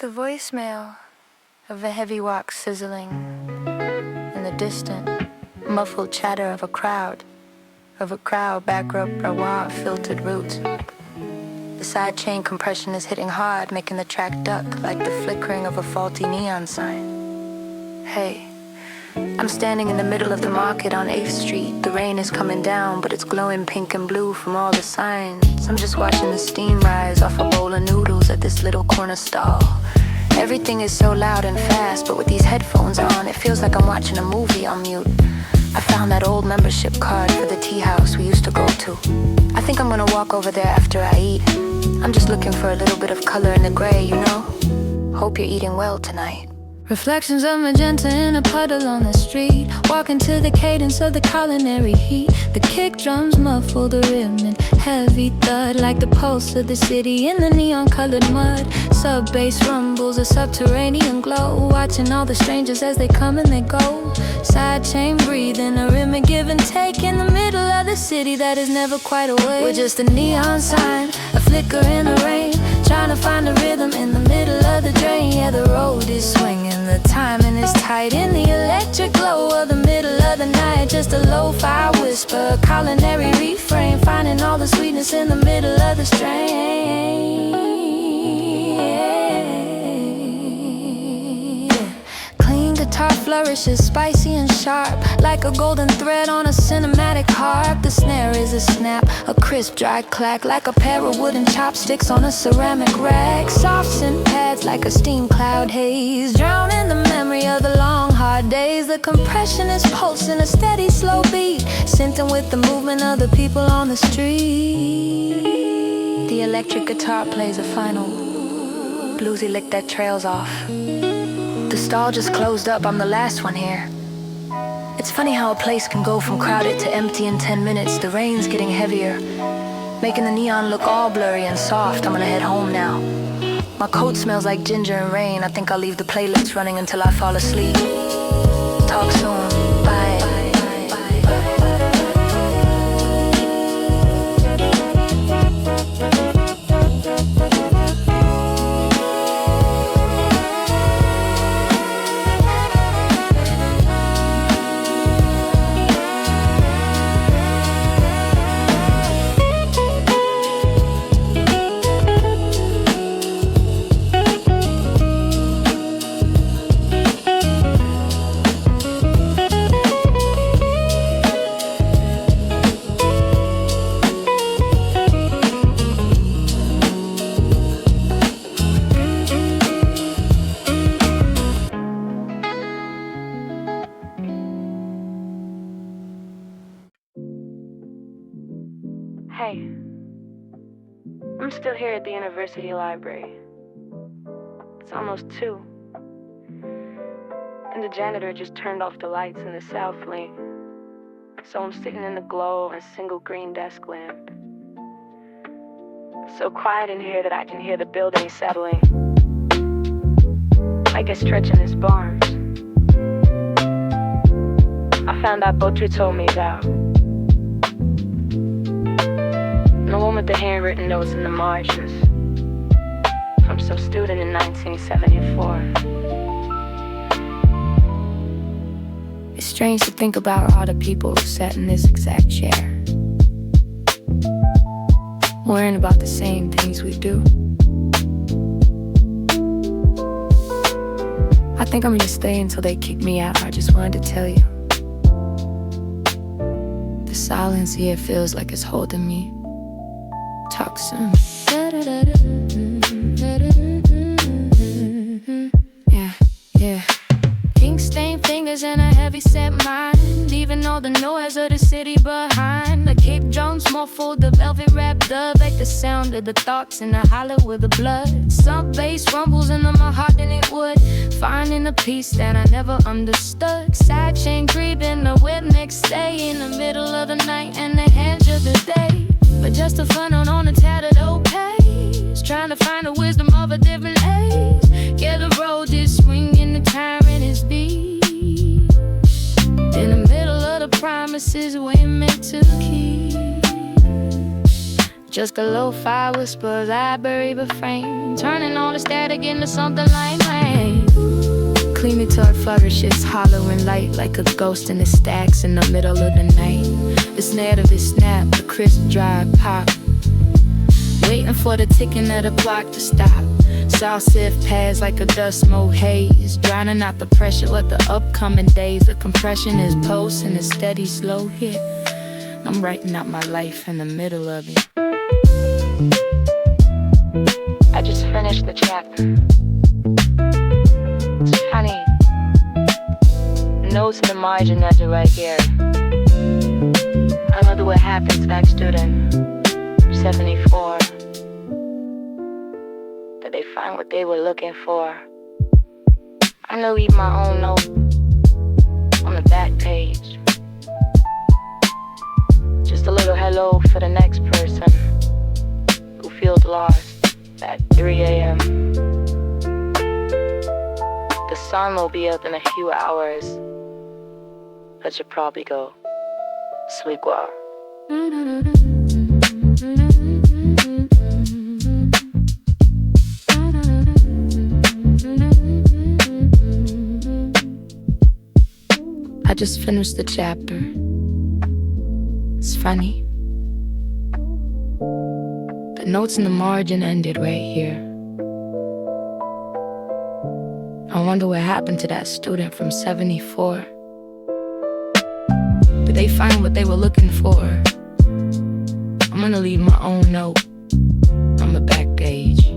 The voicemail of a heavy walk sizzling in the distant, muffled chatter of a crowd back up raw filtered roots. The side chain compression is hitting hard, making the track duck like the flickering of a faulty neon sign. Hey, I'm standing in the middle of the market on 8th Street. The rain is coming down, but it's glowing pink and blue from all the signs. I'm just watching the steam rise off a bowl of noodles at this little corner stall. Everything is so loud and fast, but with these headphones on, it feels like I'm watching a movie on mute. I found that old membership card for the tea house we used to go to. I think I'm gonna walk over there after I eat. I'm just looking for a little bit of color in the gray, you know? Hope you're eating well tonight. Reflections of magenta in a puddle on the street, walking to the cadence of the culinary heat. The kick drums muffle the rhythm in heavy thud, like the pulse of the city in the neon-colored mud. Sub-bass rumbles, a subterranean glow, watching all the strangers as they come and they go. Side chain breathing, a rim and give and take in the middle of the city that is never quite awake. We're just a neon sign, a flicker in the rain, trying to find a rhythm in the middle of the drain. Yeah, the road is swinging, the timing is tight in the electric glow of the middle of the night. Just a lo-fi whisper, a culinary refrain, finding all the sweetness in the middle of the strain. Clean guitar flourishes, spicy and sharp, like a golden thread on a cinematic harp. The snare is a snap, a crisp dry clack, like a pair of wooden chopsticks on a ceramic rack. Soft synth pads like a steam cloud haze, drown in the memory of the long hard days. The compression is pulsing a steady slow beat, syncing with the movement of the people on the street. The electric guitar plays a final bluesy lick that trails off. The stall just closed up, I'm the last one here. It's funny how a place can go from crowded to empty in 10 minutes. The rain's getting heavier, making the neon look all blurry and soft. I'm gonna head home now. My coat smells like ginger and rain. I think I'll leave the playlist running until I fall asleep. Talk soon, bye. Hey, I'm still here at the university library. It's almost 2, and the janitor just turned off the lights in the south wing, so I'm sitting in the glow of a single green desk lamp. It's so quiet in here that I can hear the building settling, like it's stretching its barns. I found out 𝓣𝓻𝓪𝓬𝓴𝓵𝓲𝓼𝓽, and the one with the handwritten notes in the margins, from some student in 1974. It's strange to think about all the people who sat in this exact chair, worrying about the same things we do. I think I'm gonna stay until they kick me out. I just wanted to tell you, the silence here feels like it's holding me. Talk soon. Yeah. Ink stained fingers and a heavy set mind, leaving all the noise of the city behind. The kick drums muffled, the velvet wrapped dub, like the sound of the thoughts in the hollow with the blood. Some bass rumbles into my heart than it would, finding a peace that I never understood. Side chain breathing, the whip next day in the middle of the night and the edge of the day. But just a funnel on a tattered old page, trying to find the wisdom of a different age. Yeah, the road is swinging, the tyrant is beat, in the middle of the promises we're meant to keep. Just a lo-fi whispers I bury refrain, turning all the static into something like rain. Clean it till it flourishes, hollow and light, like a ghost in the stacks in the middle of the night. The snare of his snap, the crisp dry pop, waiting for the ticking of the clock to stop. South sift pads like a dust mold haze, drowning out the pressure of the upcoming days. The compression is pulse and a steady slow hit. I'm writing out my life in the middle of it. I just finished the chapter. It's funny. The notes in the margin of it right here. I wonder what happened to that student, 74. Did they find what they were looking for? I'm gonna leave my own note on the back page. Just a little hello for the next person who feels lost at 3 a.m. The sun will be up in a few hours. I should probably go sleep well. I just finished the chapter. It's funny. The notes in the margin ended right here. I wonder what happened to that student from 74. Did they find what they were looking for? I'm gonna leave my own note on the back page.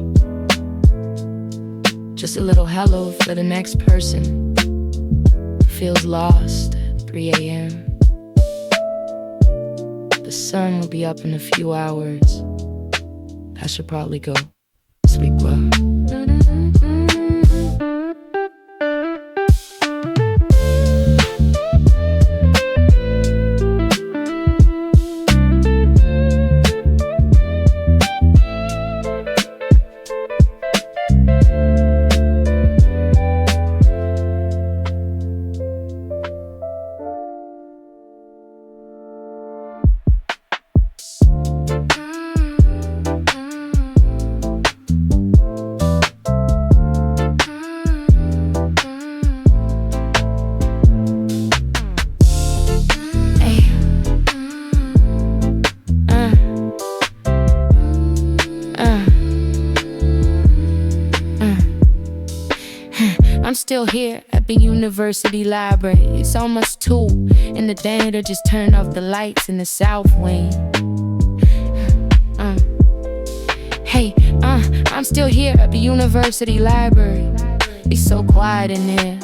Just a little hello for the next person who feels lost at 3 a.m. The sun will be up in a few hours. I should probably go sleep well. I'm still here at the university library. It's almost 2 and the janitor just turned off the lights in the south wing. I'm still here at the university library. It's so quiet in there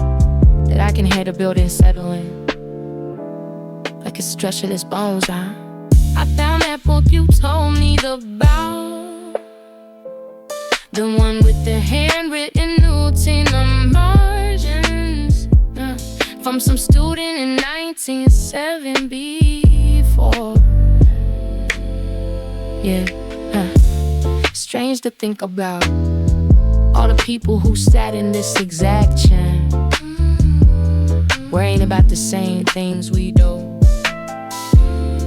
that I can hear the building settling like a structureless bones. I found that book you told me about, the one with the handwritten notes in the margins, from some student in 1974. Yeah, strange to think about all the people who sat in this exact chair, worrying about the same things we do.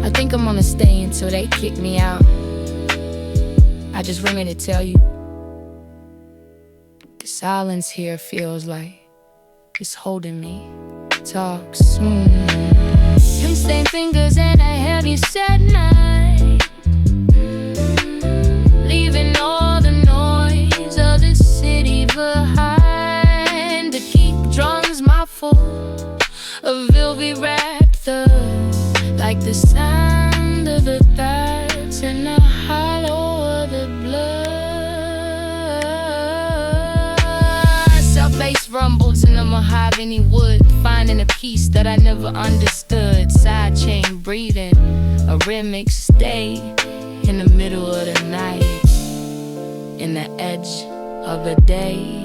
I think I'm gonna stay until they kick me out. I just ringing to tell you, the silence here feels like it's holding me. Talk soon. Them same fingers and a heavy sad night, leaving all the noise of the city behind, to keep drums muffled of velvet wrapped thuds, like the sound of the thoughts in the hollow of the blood. Self-bass rumbles in the mahogany wood, finding a piece that I never understood. Sidechain breathing, a remix stay in the middle of the night, in the edge of the day.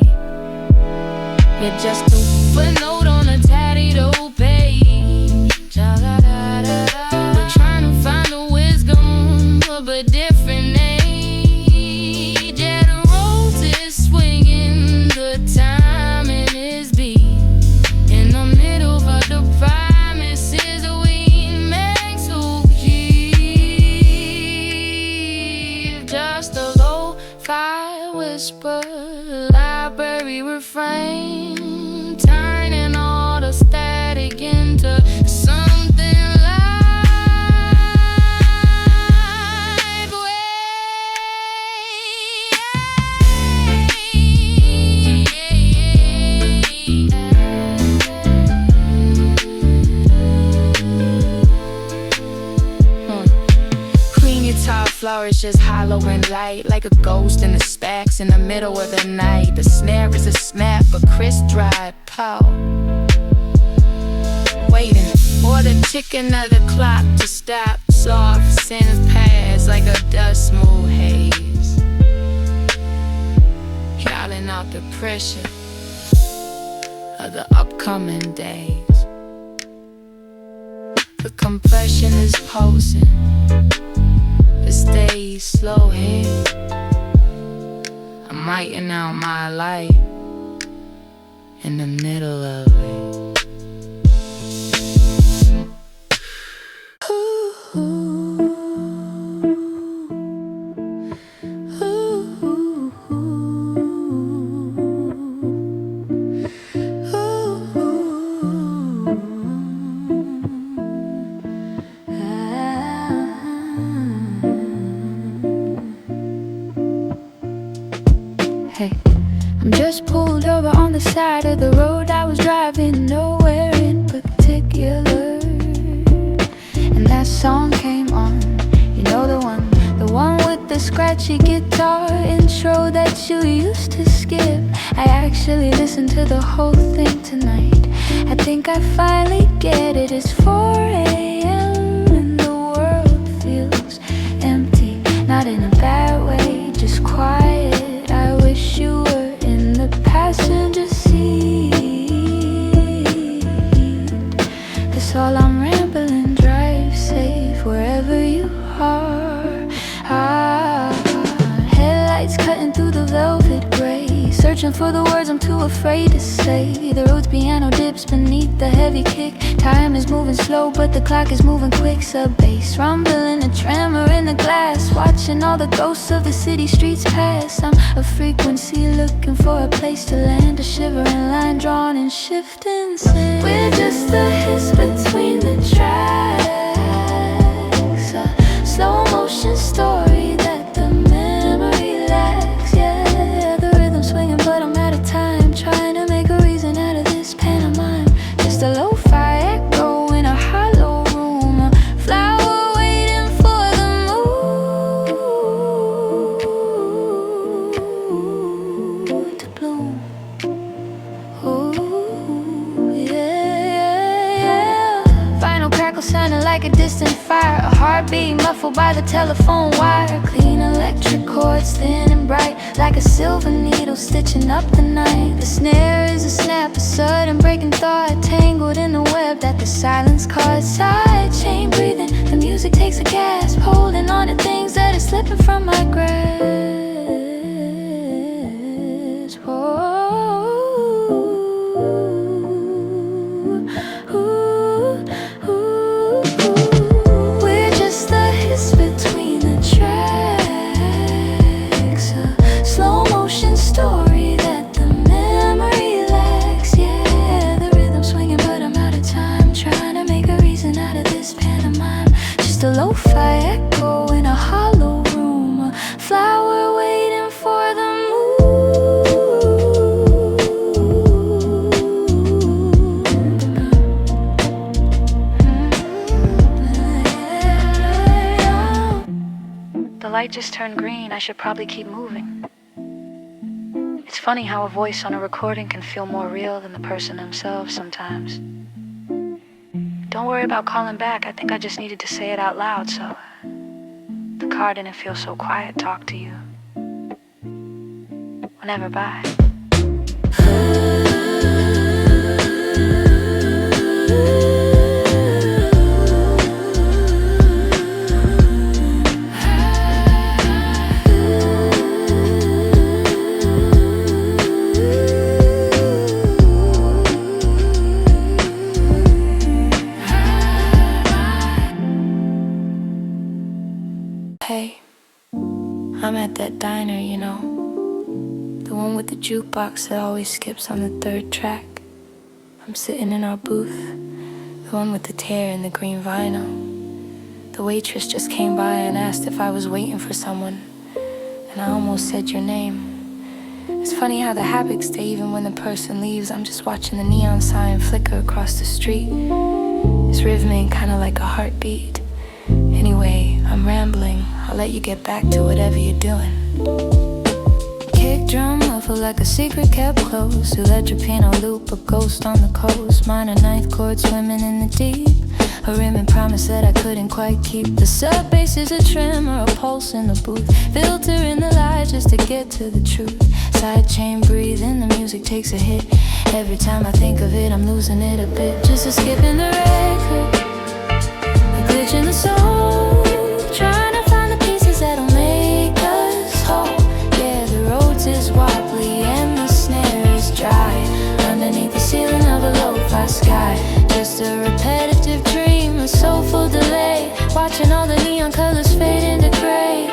You're just a footnote on a tatted old page. We're trying to find the wisdom of a different age. Yeah, the roses swinging, the time in his beat, in the middle of the promises we make so key. frame, turning all the static into something live. Clean guitar flourishes hollow and light, like a ghost in the spacks in the middle of the night. The snare is a snap, a crisp dry pow, waiting for the ticking of the clock to stop. Soft synth pass like a dust move haze, calling out the pressure of the upcoming days. The compression is pulsing, it stays slow here. I'm lighting out my light in the middle of it. Hey, I'm just pulled over on the side of the road. I was driving nowhere in particular, and that song came on. You know the one with the scratchy guitar intro that you used to skip. I actually listened to the whole thing tonight. I think I finally get it. It's 4 a.m. and the world feels empty, not in a bad way, just quiet. I wish you were in the passenger seat. That's all I'm rambling. Drive safe wherever you are. Headlights cutting through the velvet gray, searching for the words I'm too afraid to say. The road's piano dips beneath the heavy kick. Time is moving slow, but the clock is moving quick. Sub bass rumbling, a tremor in the glass, watching all the ghosts of the city streets pass. I'm a frequency looking for a place to land, a shivering line drawn in shifting sand. We're just the hiss between the tracks, a slow motion story that the memory lacks. Yeah, the rhythm swinging, but I'm out of time, trying to make a reason out of this pantomime. Just a lo-fi echo in a hollow room, a flower waiting for the mood to bloom. Ooh, yeah. Final crackle sounding like a distant fire, a heartbeat muffled by the telephone wire. Clean electric cords, thin and bright, like a silver needle stitching up the night. The snare is a snap, a sudden breaking thought, tangled in the web that the silence caused. Side chain breathing, the music takes a gasp, holding on to things that are slipping from my grasp. We're just the hiss between the tracks, a slow motion story that the memory lacks. Yeah, the rhythm swinging, but I'm out of time, trying to make a reason out of this pantomime. Just a lo-fi echo in a hollow room, a flower waiting for the mood. The light just turned green. I should probably keep moving. It's funny how a voice on a recording can feel more real than the person themselves sometimes. Don't worry about calling back. I think I just needed to say it out loud, so the car didn't feel so quiet. Talk to you whenever. Bye. Hey, I'm at that diner, you know, the The one with the jukebox that always skips on the third track. I'm sitting in our booth. The one with the tear and the green vinyl. The waitress just came by and asked if I was waiting for someone, and I almost said your name. It's funny how the habits stay even when the person leaves. I'm just watching the neon sign flicker across the street. It's rhythmic, kinda like a heartbeat. Anyway, I'm rambling. I'll let you get back to whatever you're doing. Kick drum muffled like a secret kept close. 𝓣𝓻𝓼𝓽 loop, a ghost on the coast. Minor ninth chord swimming in the deep. A rim and promise that I couldn't quite keep. The sub bass is a tremor, a pulse in the booth. Filter in the light just to get to the truth. Side chain breathing, the music takes a hit. Every time I think of it, I'm losing it a bit. Just a skip in the record, a glitch in the soul. Trying to find the pieces that'll make us whole. Yeah, the roads is wobbly and the snare is dry. Underneath the ceiling of a lo-fi sky. Just a repetitive dream, a soulful delay. Watching all the neon colors fade into gray.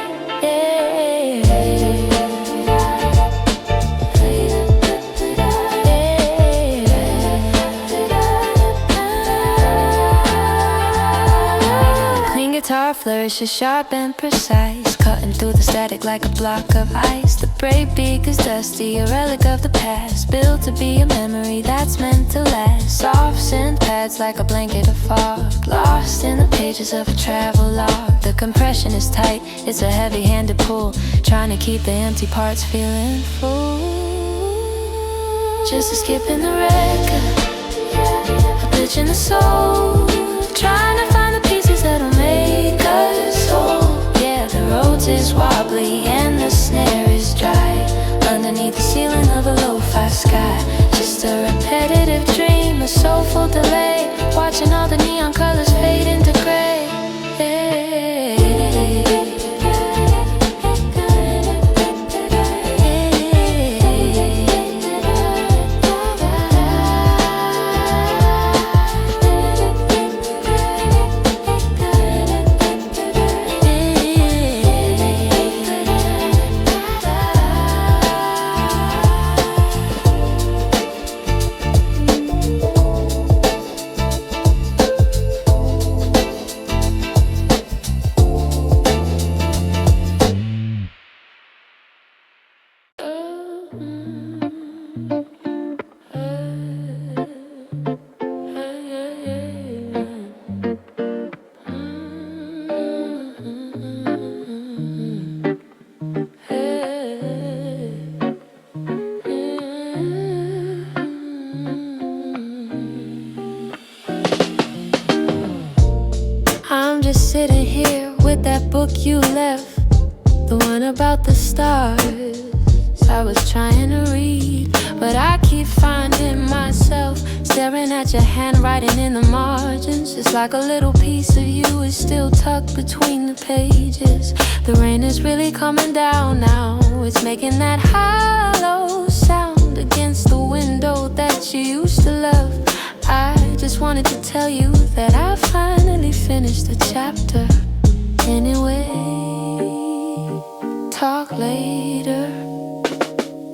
Clean guitar flourishes sharp and precise, cutting through the static like a block of ice. The breakbeat is dusty, a relic of the past, built to be a memory that's meant to last. Soft synth pads like a blanket of fog, lost in the pages of a travel log. The compression is tight, it's a heavy-handed pull, trying to keep the empty parts feeling full. Just a skip in the record, a glitch in the soul. Trying to find the pieces that'll make us whole. Yeah, the roads is wobbly and the snare is dry. Underneath the ceiling of a lo-fi sky. Just a repetitive dream, a soulful delay. Watching all the neon colors fade into gray. Sitting here with that book you left, the one about the stars I was trying to read, but I keep finding myself staring at your handwriting in the margins. It's like a little piece of you is still tucked between the pages. The rain is really coming down now, it's making that hollow sound against the window that you used to love. I just wanted to tell you that I finally finished the chapter. Anyway, talk later.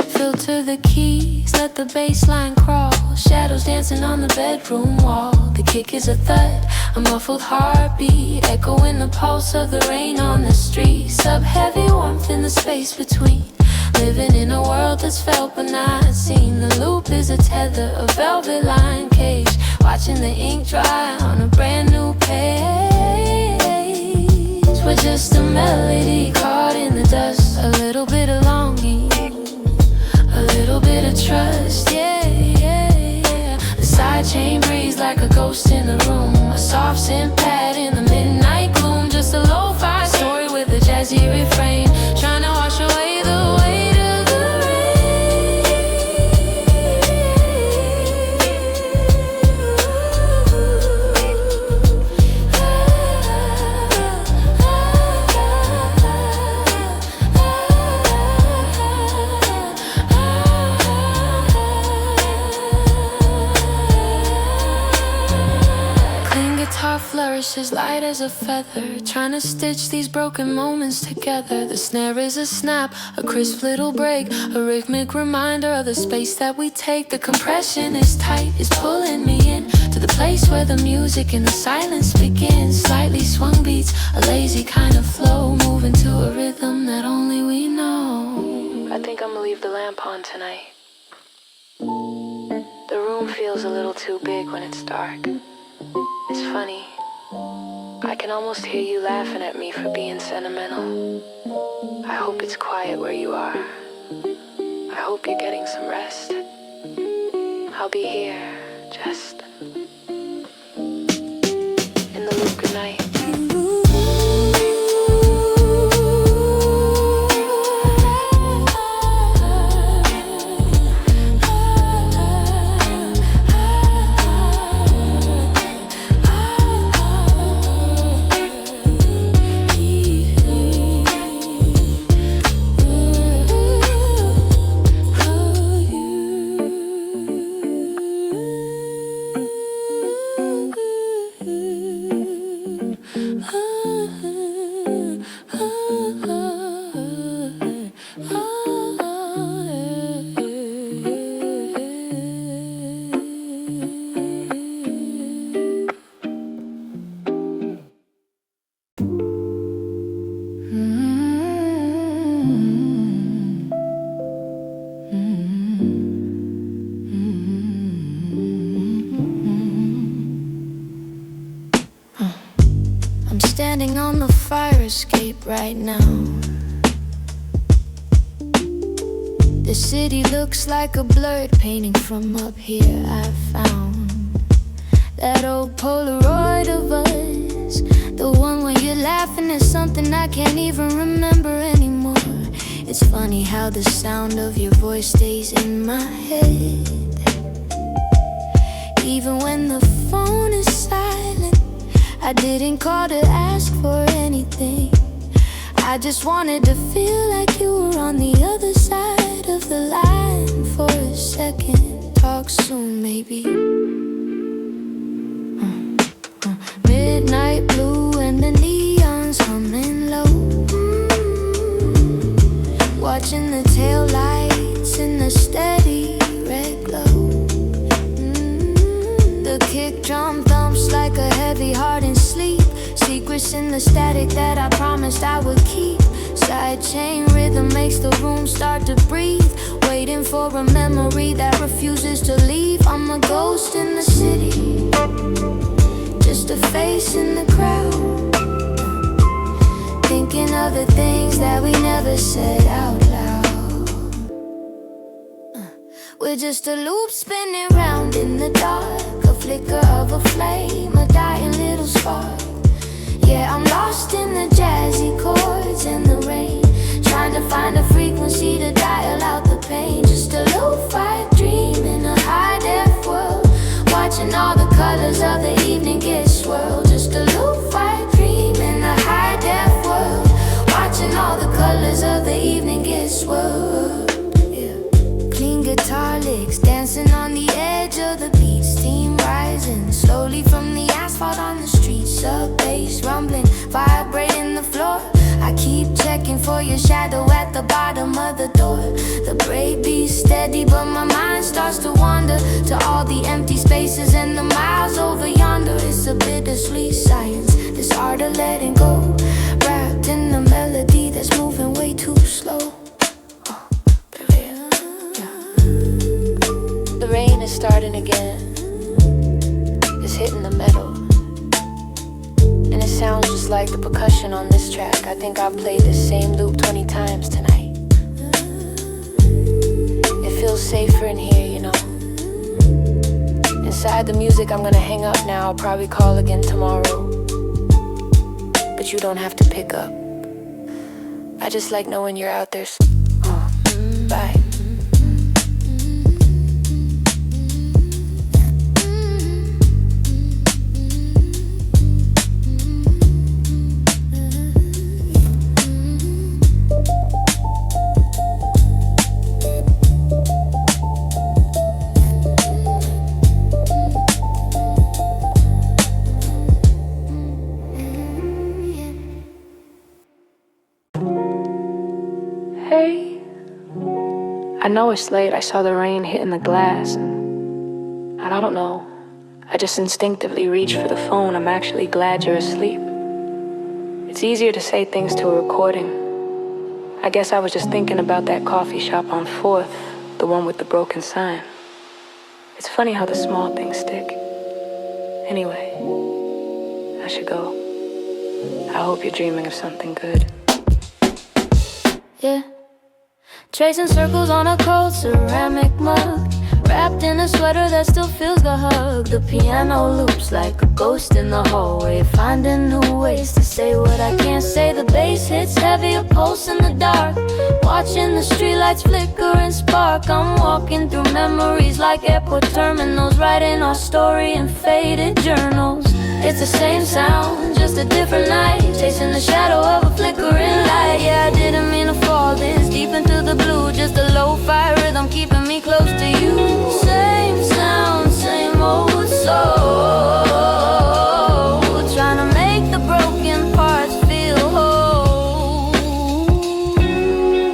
Filter the keys, let the bass line crawl. Shadows dancing on the bedroom wall. The kick is a thud, a muffled heartbeat, echoing the pulse of the rain on the street. Sub-heavy warmth in the space between. Living in a world that's felt but not seen. The loop is a tether, a velvet lined cage, watching the ink dry on a brand new page. We're just a melody caught in the dust. A little bit of longing, a little bit of trust, yeah, yeah, yeah. The side chain breathes like a ghost in the room. A soft synth pad in the midnight gloom. Just a lo-fi story with a jazzy refrain, trying to wash away the weight of the rain. flourish as light as a feather, trying to stitch these broken moments together. The snare is a snap, a crisp little break, a rhythmic reminder of the space that we take. The compression is tight, it's pulling me in to the place where the music and the silence begins. Slightly swung beats, a lazy kind of flow, moving to a rhythm that only we know. I think I'm gonna leave the lamp on tonight. The room feels a little too big when it's dark. It's funny, I can almost hear you laughing at me for being sentimental. I hope it's quiet where you are. I hope you're getting some rest. I'll be here, just in the loop. Good night. Standing on the fire escape right now. The city looks like a blurred painting from up here. I found that old Polaroid of us, the one where you're laughing at something I can't even remember anymore. It's funny how the sound of your voice stays in my head, even when the phone is silent. I didn't call to ask for anything, I just wanted to feel like you were on the other side of the line for a second. Talk soon, maybe. Midnight blue and the neons humming low, watching the tail lights in the steady red glow. The kick drum thumps like a heavy heart in sleep, secrets in the static that I promised I would keep. Side chain rhythm makes the room start to breathe, waiting for a memory that refuses to leave. I'm a ghost in the city, just a face in the crowd, thinking of the things that we never said out loud. We're just a loop spinning round in the dark, a flicker of a flame, a dying little spark. Yeah, I'm lost in the jazzy chords and the rain, trying to find a frequency to dial out the pain. Just a lo-fi dream in a high-def world, watching all the colors of the evening get swirled. Just a lo-fi dream in a high-def world, watching all the colors of the evening get swirled. Yeah. Clean guitar licks, dancing on the edge of the beat, steam rising slowly from the asphalt on the street. Sub bass rumbling, vibrating the floor. I keep checking for your shadow at the bottom of the door. The brake beats steady, but my mind starts to wander to all the empty spaces and the miles over yonder. It's a bittersweet science, this art of letting go, wrapped in the melody that's moving way too slow. The rain is starting again, it's hitting the metal, and it sounds just like the percussion on this track. I think I've played this same loop 20 times tonight. It feels safer in here, you know. Inside the music, I'm gonna hang up now. I'll probably call again tomorrow, but you don't have to pick up. I just like knowing you're out there. Bye. know it's late, I saw the rain hitting the glass, and I don't know, I just instinctively reached for the phone. I'm actually glad you're asleep. It's easier to say things to a recording. I guess I was just thinking about that coffee shop on 4th, the one with the broken sign. It's funny how the small things stick. Anyway, I should go. I hope you're dreaming of something good. Yeah. Tracing circles on a cold ceramic mug, wrapped in a sweater that still feels the hug. The piano loops like a ghost in the hallway, finding new ways to say what I can't say. The bass hits heavy, a pulse in the dark, watching the streetlights flicker and spark. I'm walking through memories like airport terminals, writing our story in faded journals. It's the same sound, just a different night, chasing the shadow of a flickering light. Yeah, I didn't mean to fall this deep into the blue, just a lo-fi rhythm keeping me close to you. Same sound, same old soul, trying to make the broken parts feel whole.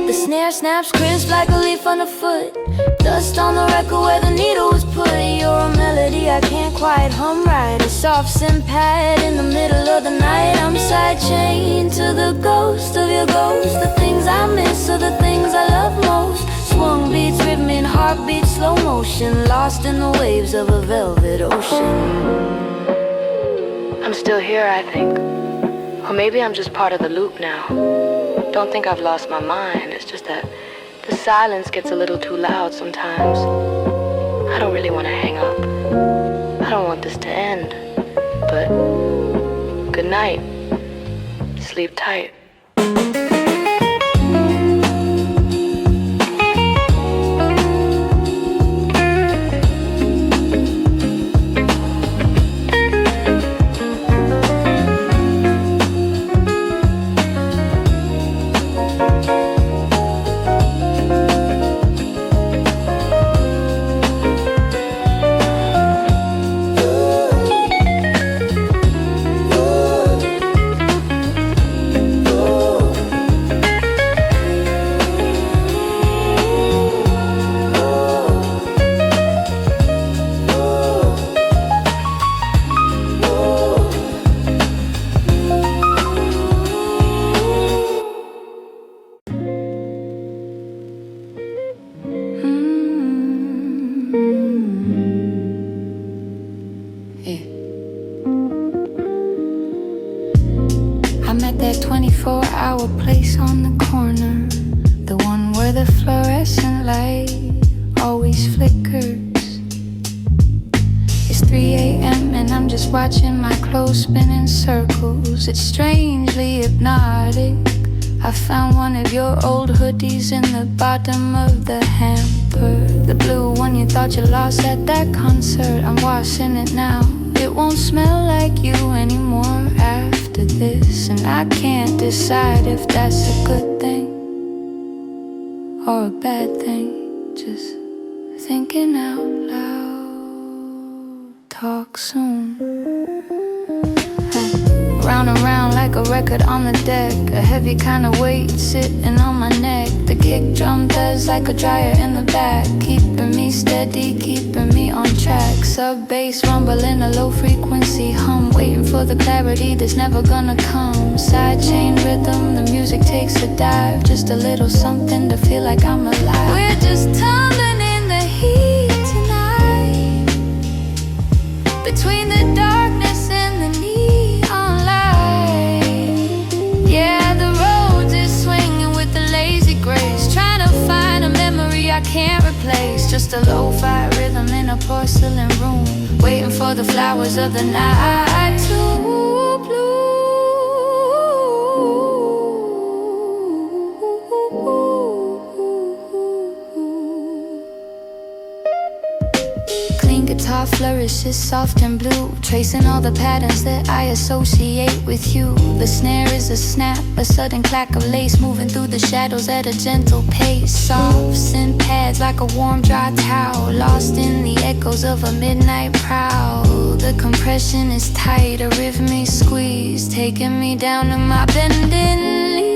The snare snaps crisp like a leaf underfoot, dust on the record where the needle was put. You're a melody I can't quite hum right, a soft synth pad in the middle of the night. I'm sidechained to the ghost of your ghost. The things I miss are the things I love most. Swung beats, rhythm, heartbeat, slow motion, lost in the waves of a velvet ocean. I'm still here, I think. Or maybe I'm just part of the loop now. Don't think I've lost my mind, it's just that the silence gets a little too loud sometimes. I don't really want to hang up. I don't want this to end. But good night. Sleep tight. Watching my clothes spin in circles, it's strangely hypnotic. I found one of your old hoodies in the bottom of the hamper, the blue one you thought you lost at that concert. I'm washing it now, it won't smell like you anymore after this. And I can't decide if that's a good thing or a bad thing. Just thinking out loud, talk soon. Round and round like a record on the deck, a heavy kind of weight sitting on my neck. The kick drum does like a dryer in the back, keeping me steady, keeping me on track. Sub bass rumble in a low frequency hum, waiting for the clarity that's never gonna come. Side chain rhythm, the music takes a dive, just a little something to feel like I'm alive. We're just tumbling in the heat tonight, between the darkness and the neon light. Yeah, the roads is swinging with the lazy grace, trying to find a memory I can't replace. Just a lo-fi rhythm in a porcelain room, waiting for the flowers of the night to bloom. Guitar flourishes soft and blue, tracing all the patterns that I associate with you. The snare is a snap, a sudden clack of lace, moving through the shadows at a gentle pace. Soft synth pads like a warm dry towel, lost in the echoes of a midnight prowl. The compression is tight, a rhythmic squeeze, taking me down to my bending knees.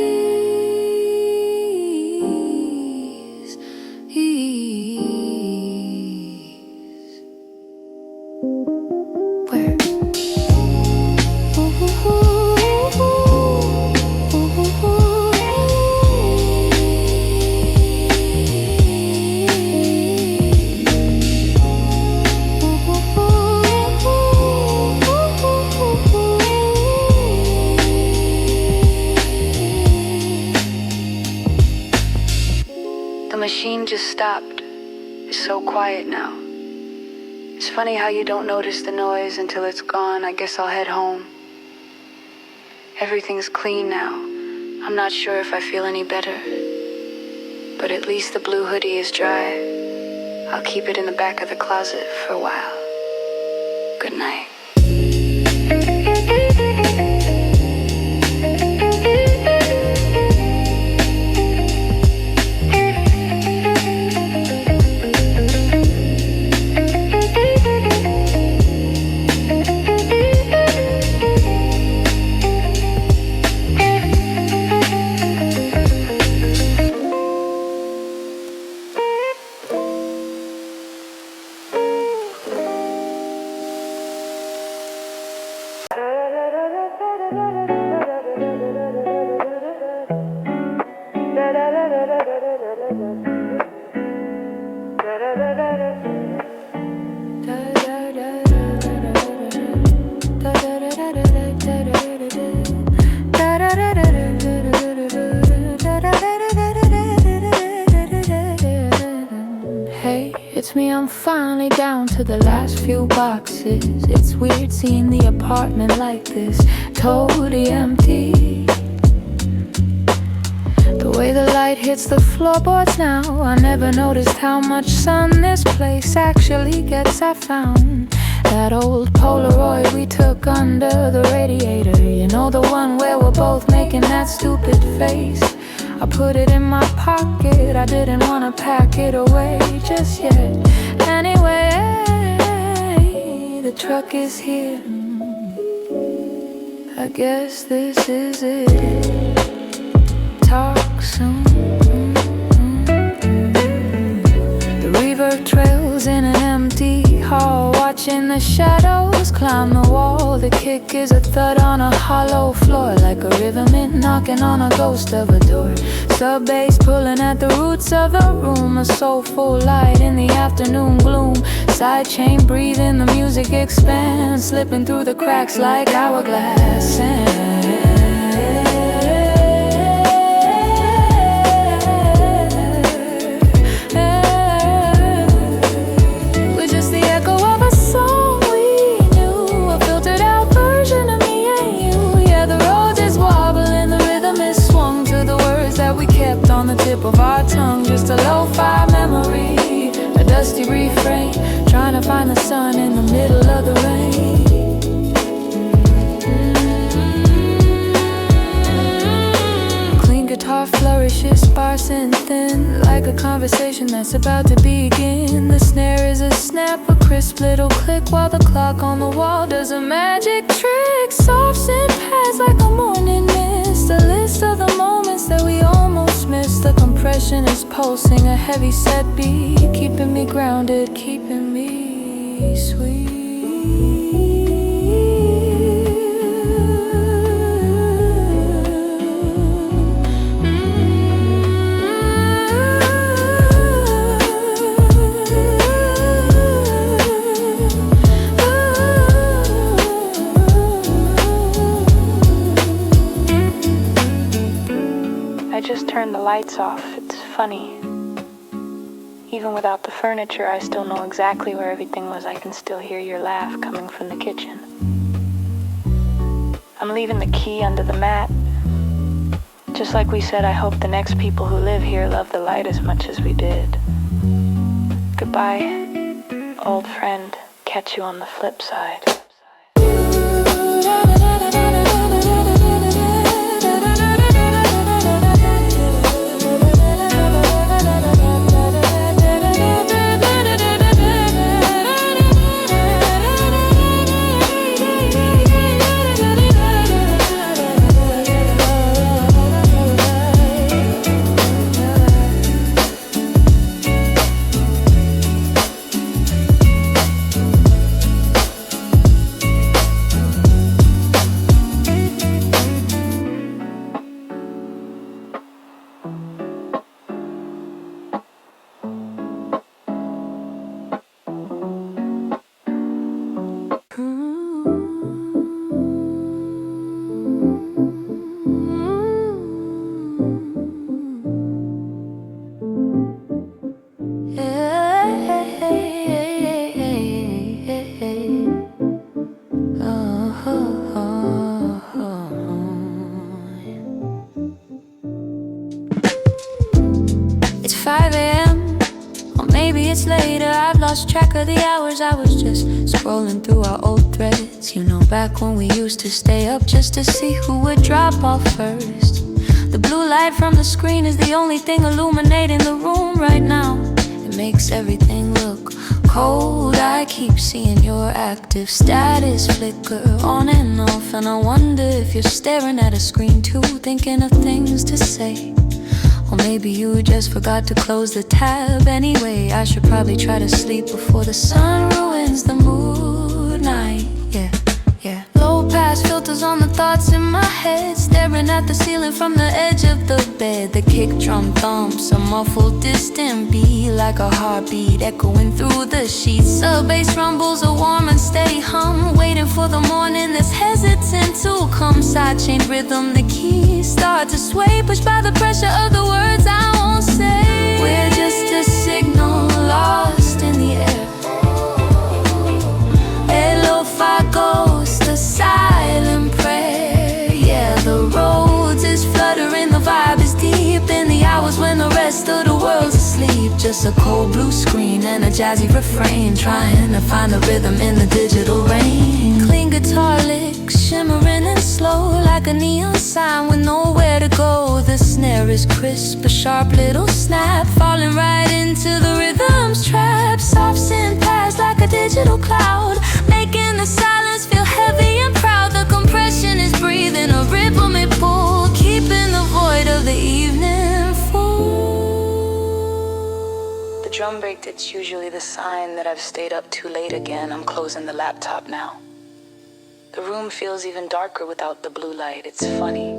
stopped. It's so quiet now. It's funny how you don't notice the noise until it's gone. I guess I'll head home. Everything's clean now. I'm not sure if I feel any better. But at least the blue hoodie is dry. I'll keep it in the back of the closet for a while. Good night. It's me, I'm finally down to the last few boxes. It's weird seeing the apartment like this, totally empty. The way the light hits the floorboards now, I never noticed how much sun this place actually gets. I found that old Polaroid we took under the radiator. You know, the one where we're both making that stupid face. I put it in my pocket, I didn't want to pack it away just yet. Anyway, the truck is here. I guess this is it. Talk soon. The reverb trails in an empty hall, watching the shadows climb the wall. The kick is a thud on a hollow floor, like a riverman knocking on a ghost of a door. Sub bass pulling at the roots of the room, a soulful light in the afternoon gloom. Side chain breathing, the music expands, slipping through the cracks like hourglass. On the tip of our tongue, just a lo-fi memory, a dusty refrain, trying to find the sun in the middle of the rain. Clean guitar flourishes, sparse and thin, like a conversation that's about to begin. The snare is a snap, a crisp little click, while the clock on the wall does a magic trick. Soft synth pads like a morning mist, a list of the moments that we almost missed. The compression is pulsing, a heavy set beat, keeping me grounded, keeping me sweet. I just turned the lights off. It's funny. Even without the furniture, I still know exactly where everything was. I can still hear your laugh coming from the kitchen. I'm leaving the key under the mat. Just like we said, I hope the next people who live here love the light as much as we did. Goodbye, old friend. Catch you on the flip side. of the hours I was just scrolling through our old threads. You know, back when we used to stay up just to see who would drop off first. The blue light from the screen is the only thing illuminating the room right now. It makes everything look cold. I keep seeing your active status flicker on and off, and I wonder if you're staring at a screen too, thinking of things to say. Or maybe you just forgot to close the tab. Anyway, I should probably try to sleep before the sun ruins the mood night. Yeah, yeah. Low pass filters on the thoughts in my head, staring at the ceiling from the edge of the bed. The kick drum thumps, a muffled distant beat, like a heartbeat echoing through the sheets. Sub bass rumbles, a warm and steady hum, waiting for the morning that's hesitant to come. Sidechain rhythm, the keys start to sway, pushed by the pressure of the words I won't say. We're just a signal lost in the air. A lo-fi ghost, a silent prayer. Yeah, the roads is fluttering, the vibe is deep in the hours when the rest of the world's asleep. Just a cold blue screen and a jazzy refrain, trying to find the rhythm in the digital rain. Clean guitar licks, shimmering and slow, like a neon sign with nowhere to go. The snare is crisp, a sharp little snap, falling right into the rhythm's trap. Soft synth pass like a digital cloud, making the silence feel heavy and proud. The compression is breathing, a ripple may pull, keeping the void of the evening full. The drum break, it's usually the sign that I've stayed up too late again. I'm closing the laptop now. The room feels even darker without the blue light. It's funny.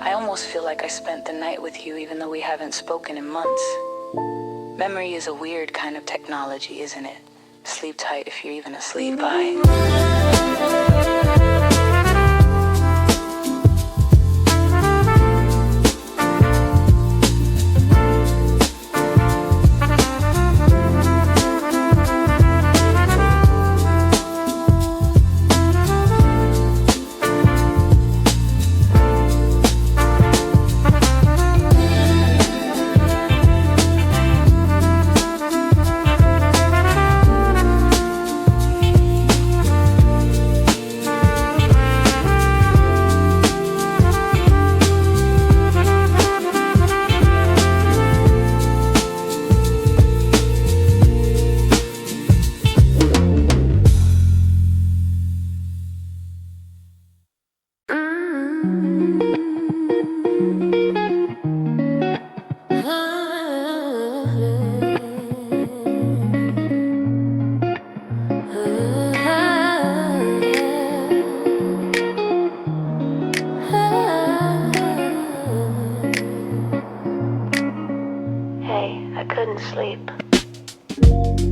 I almost feel like I spent the night with you even though we haven't spoken in months. Memory is a weird kind of technology, isn't it? Sleep tight if you're even asleep. Bye.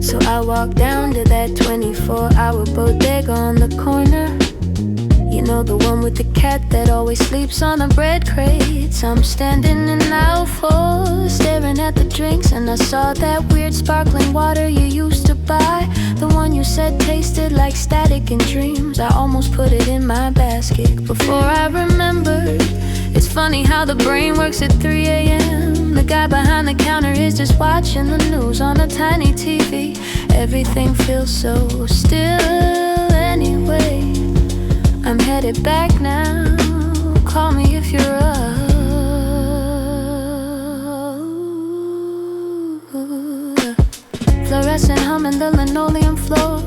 So I walked down to that 24-hour bodega on the corner. You know, the one with the cat that always sleeps on the bread crates. I'm standing in aisle 4, staring at the drinks, and I saw that weird sparkling water you used to buy, the one you said tasted like static in dreams. I almost put it in my basket before I remembered. It's funny how the brain works at 3 a.m. The guy behind the counter is just watching the news on a tiny TV. Everything feels so still anyway. I'm headed back now. Call me if you're up. Fluorescent humming the linoleum floor.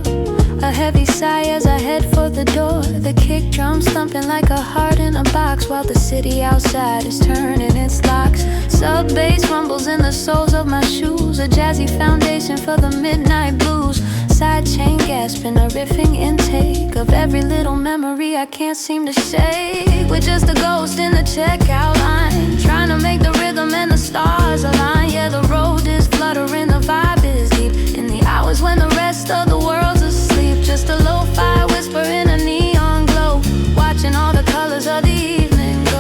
A heavy sigh as I head for the door. The kick drums thumping like a heart in a box, while the city outside is turning its locks. Sub bass rumbles in the soles of my shoes, a jazzy foundation for the midnight blues. Sidechain gasping, a riffing intake of every little memory I can't seem to shake. We're just a ghost in the checkout line, trying to make the rhythm and the stars align. Yeah, the road is fluttering, the vibe is deep in the hours when the rest of the world's asleep. Just a lo-fi whisper in a neon glow, watching all the colors of the evening go.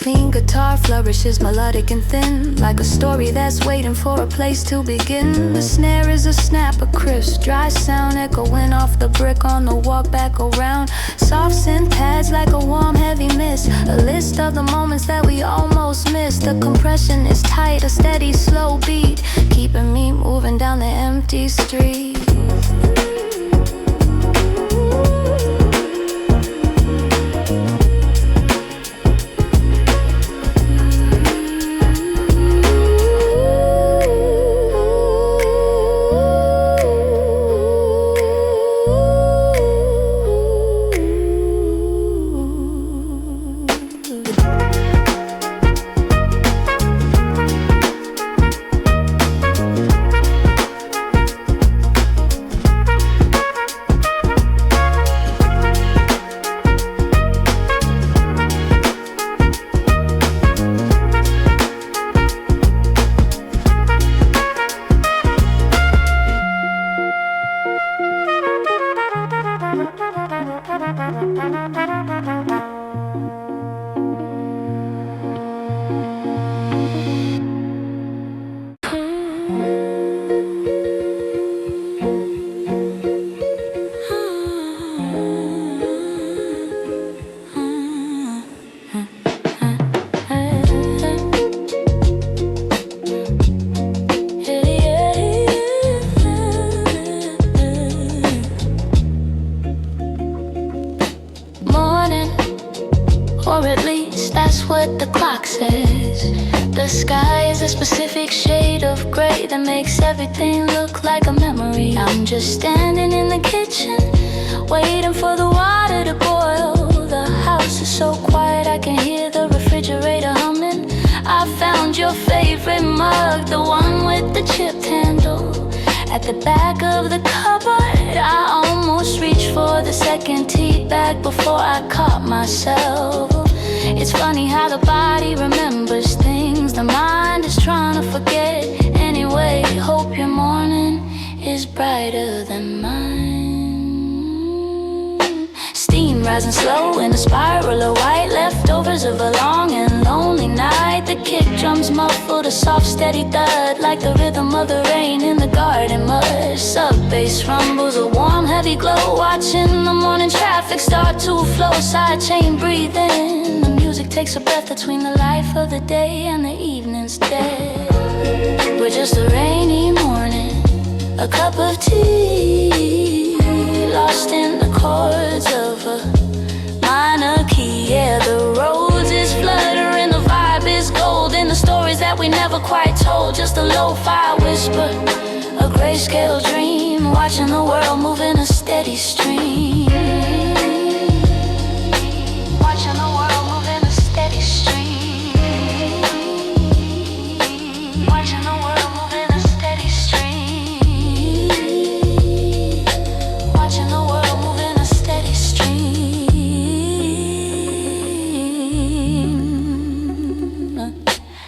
clean guitar flourishes melodic and thin, like a story that's waiting for a place to begin. The snare is a snap, a crisp, dry sound echoing off the brick on the walk back around. Soft synth pads like a warm heavy mist, a list of the moments that we almost missed. The compression is tight, a steady slow beat, keeping me moving down the empty street. Or at least that's what the clock says. The sky is a specific shade of gray that makes everything look like a memory. I'm just standing in the kitchen, waiting for the water to boil. The house is so quiet I can hear the refrigerator humming. I found your favorite mug, the one with the chipped handle. At the back of the cupboard, I almost reached for the second tea bag before I caught myself. It's funny how the body remembers things the mind is trying to forget. Anyway, hope your morning is brighter than mine. Steam rising slow in a spiral of white, leftovers of a long and lonely night. The kick drums muffled a soft steady thud, like the rhythm of the rain in the garden mud. Sub-bass rumbles a warm heavy glow, watching the morning traffic start to flow. Side chain breathing, the music takes a breath between the life of the day and the evening's dead. We're just a rainy morning, a cup of tea, lost in the chords of a minor key. Yeah, the rose is fluttering, the vibe is golden, the stories that we never quite told, just a lo-fi whisper, a grayscale dream, watching the world move in a steady stream. Watching the world move in a steady stream. Watching the world move in a steady stream. Watching the world move in a steady stream.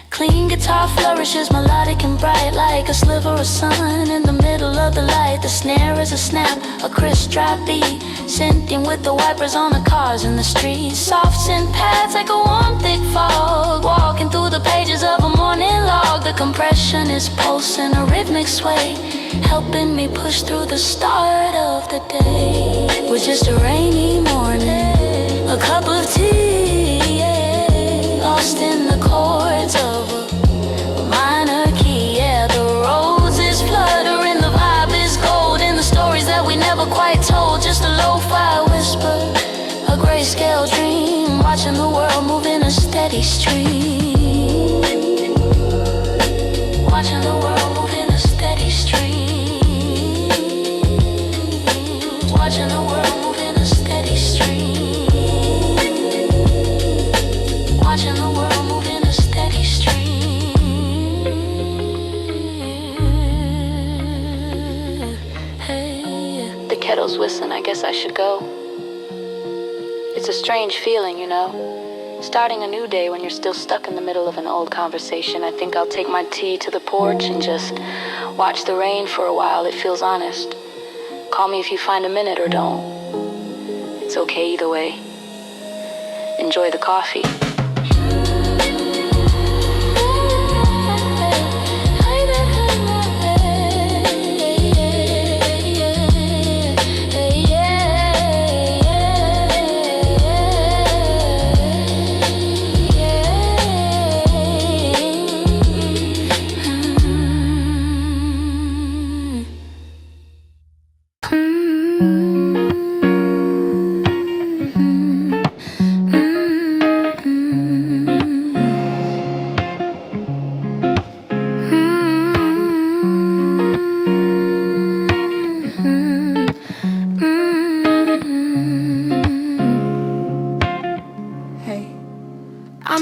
Clean guitar flourishes melodic and bright, like a sliver of sun in the middle of the light. The snare is a snap, a crisp dry beat, syncing with the wipers on the cars in the street. Soft synth pads like a warm thick fog, walking through the pages of a morning log. The compression is pulsing a rhythmic sway, helping me push through the start of the day. With just a rainy morning, a cup of tea, yeah, lost in the chords of a minor key. Yeah, the rose is fluttering, the vibe is golden, the stories that we never quite told, just a lo-fi whisper, a grayscale dream, watching the world move in a steady stream. Watching the world move in a steady stream. Watching the world move in a steady stream. Watching the world move in a steady stream. Hey. The kettle's whistling, I guess I should go. It's a strange feeling, you know, starting a new day when you're still stuck in the middle of an old conversation. I think I'll take my tea to the porch and just watch the rain for a while. It feels honest. Call me if you find a minute or don't. It's okay either way. Enjoy the coffee.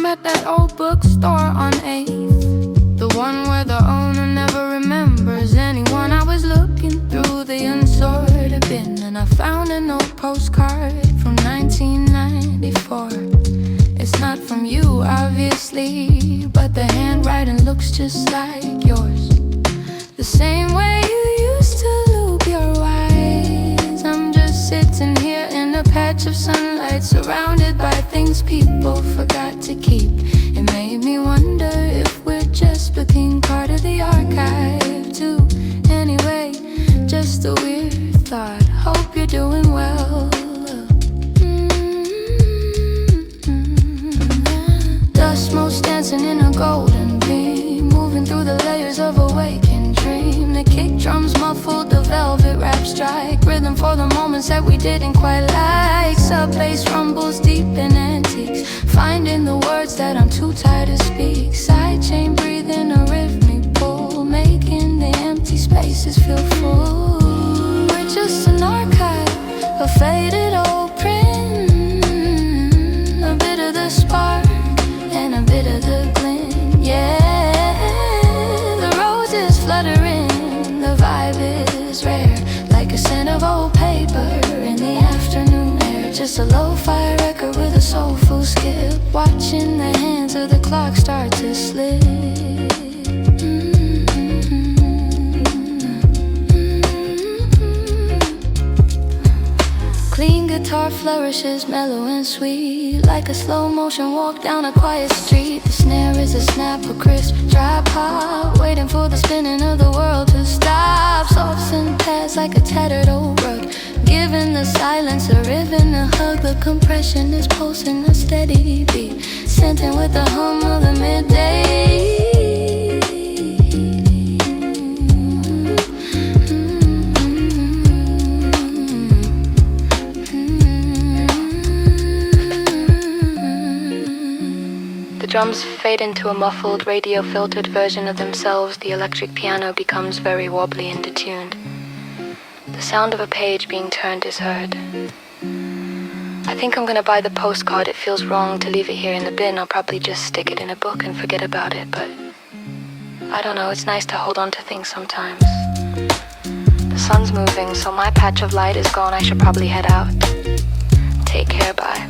at that old bookstore on 8th, the one where the owner never remembers anyone. I was looking through the unsorted bin and I found an old postcard from 1994. It's not from you, obviously, but the handwriting looks just like yours. The same way you used to loop your eyes. I'm just sitting here in a patch of sunlight, surrounded by things people forgot to keep. It made me wonder if we're just becoming part of the archive too. Anyway, just a weird thought. Hope you're doing well. Dust motes dancing in a golden beam, moving through the layers of a waking dream. The kick drums muffled the velvet rap strike, rhythm for the moments that we didn't quite like. Sub bass rumbles deep in antiques, finding the words that I'm too tired to speak. Side chain breathing a rhythmic pull, making the empty spaces feel full. We're just an archive, a faded old print, a bit of the spark and a bit of the glint. Yeah, the roses fluttering, the vibe is rare, like a scent of old paper in the afternoon air. Just a lo-fi record with a soulful skip, watching the hands of the clock start to slip. Clean guitar flourishes, mellow and sweet, like a slow motion walk down a quiet street. The snare is a snap, a crisp dry pop, waiting for the spinning of the world to stop. Soft and pads like a tattered old rug, giving the silence a ribbon, a hug. The compression is pulsing a steady beat, scenting with the hum of the midday. The drums fade into a muffled, radio-filtered version of themselves. The electric piano becomes very wobbly and detuned. The sound of a page being turned is heard. I think I'm gonna buy the postcard. It feels wrong to leave it here in the bin. I'll probably just stick it in a book and forget about it, but I don't know, it's nice to hold on to things sometimes. The sun's moving, so my patch of light is gone. I should probably head out. Take care, bye.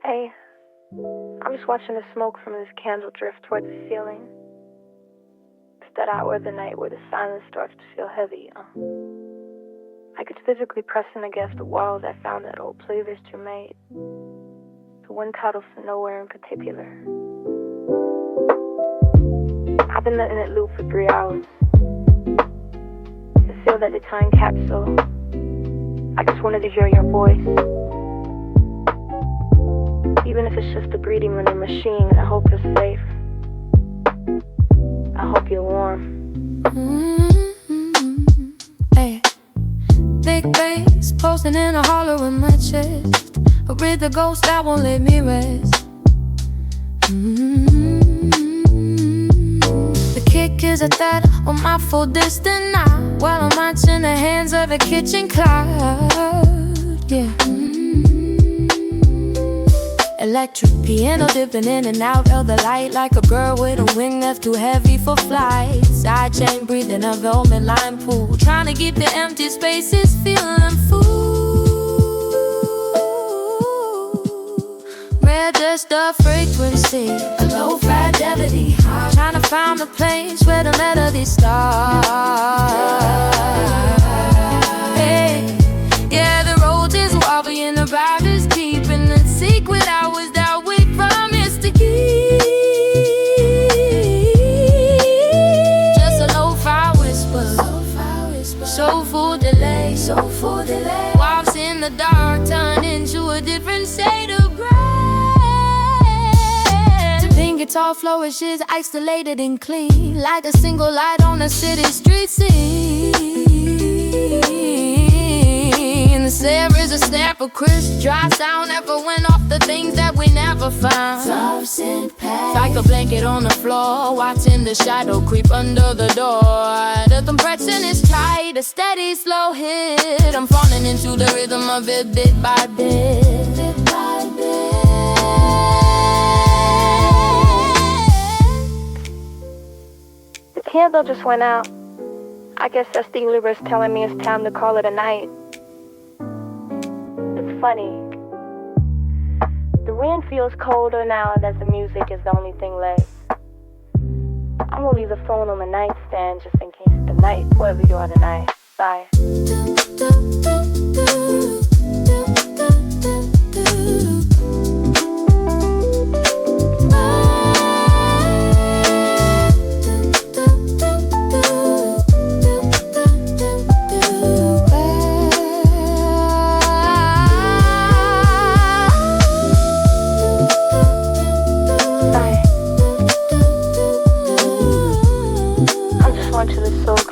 Hey, I'm just watching the smoke from this candle drift towards the ceiling. It's that hour of the night where the silence starts to feel heavy. I could physically pressing against the walls. I found that old playlist you made, the one titled For Nowhere in particular. I've been letting it loop for 3 hours. To feel that the time capsule. I just wanted to hear your voice. Even if it's just a breathing in a machine, I hope you're safe. I hope you're warm. Hey, thick bass pulsing in a hollow in my chest. I read the ghost that won't let me rest. The kick is at that on my full distance now, while I'm watching the hands of a kitchen cloud. Yeah. Electric piano dipping in and out of the light, like a bird with a wing that's too heavy for flight. Side chain breathing a velvet line pool, trying to keep the empty spaces feeling full. Rare just a frequency, a low fidelity, trying to find the place where the melody starts. Hey, yeah, the road is wobbly and the vibe is deep, and the secret hours that we promised to keep. Just a lo-fi whisper, the dark turn into a different shade of gray. The pink guitar flourishes, isolated and clean, like a single light on a city street scene. The snare is a snare for crisp, dry sound never went off the things that we never found. Like a blanket on the floor, watching the shadow creep under the door. The compression is tight, a steady slow hit. I'm falling into the rhythm of it bit by bit. Bit by bit. The candle just went out. I guess that's the universe telling me it's time to call it a night. It's funny. The wind feels colder now that the music is the only thing left. I'm gonna leave the phone on the nightstand just in case tonight, wherever you are tonight. Bye.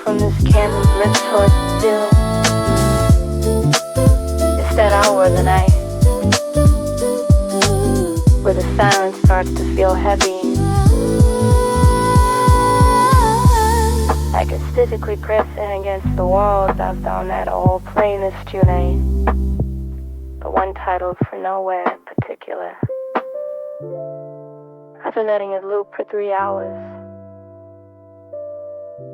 From this candle's rinse towards still. It's that hour of the night where the silence starts to feel heavy, like it's physically pressing against the walls. I've found that old playlist tune, but one titled for nowhere in particular. After letting it loop for 3 hours,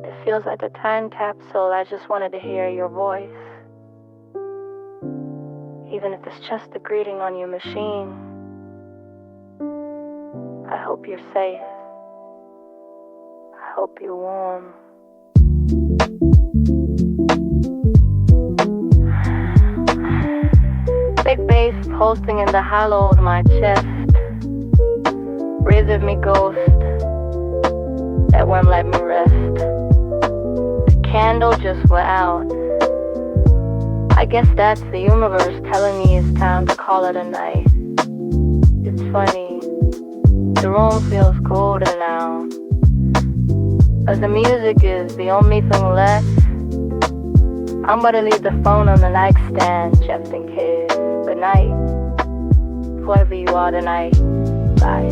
it feels like a time capsule. I just wanted to hear your voice. Even if it's just a greeting on your machine. I hope you're safe. I hope you're warm. Big bass pulsing in the hollow of my chest. Breathe me ghost that won't let me rest. Candle just went out. I guess that's the universe telling me it's time to call it a night. It's funny, the room feels colder now, but the music is the only thing left. I'm gonna leave the phone on the nightstand just in case. Good night, whoever you are tonight. Bye.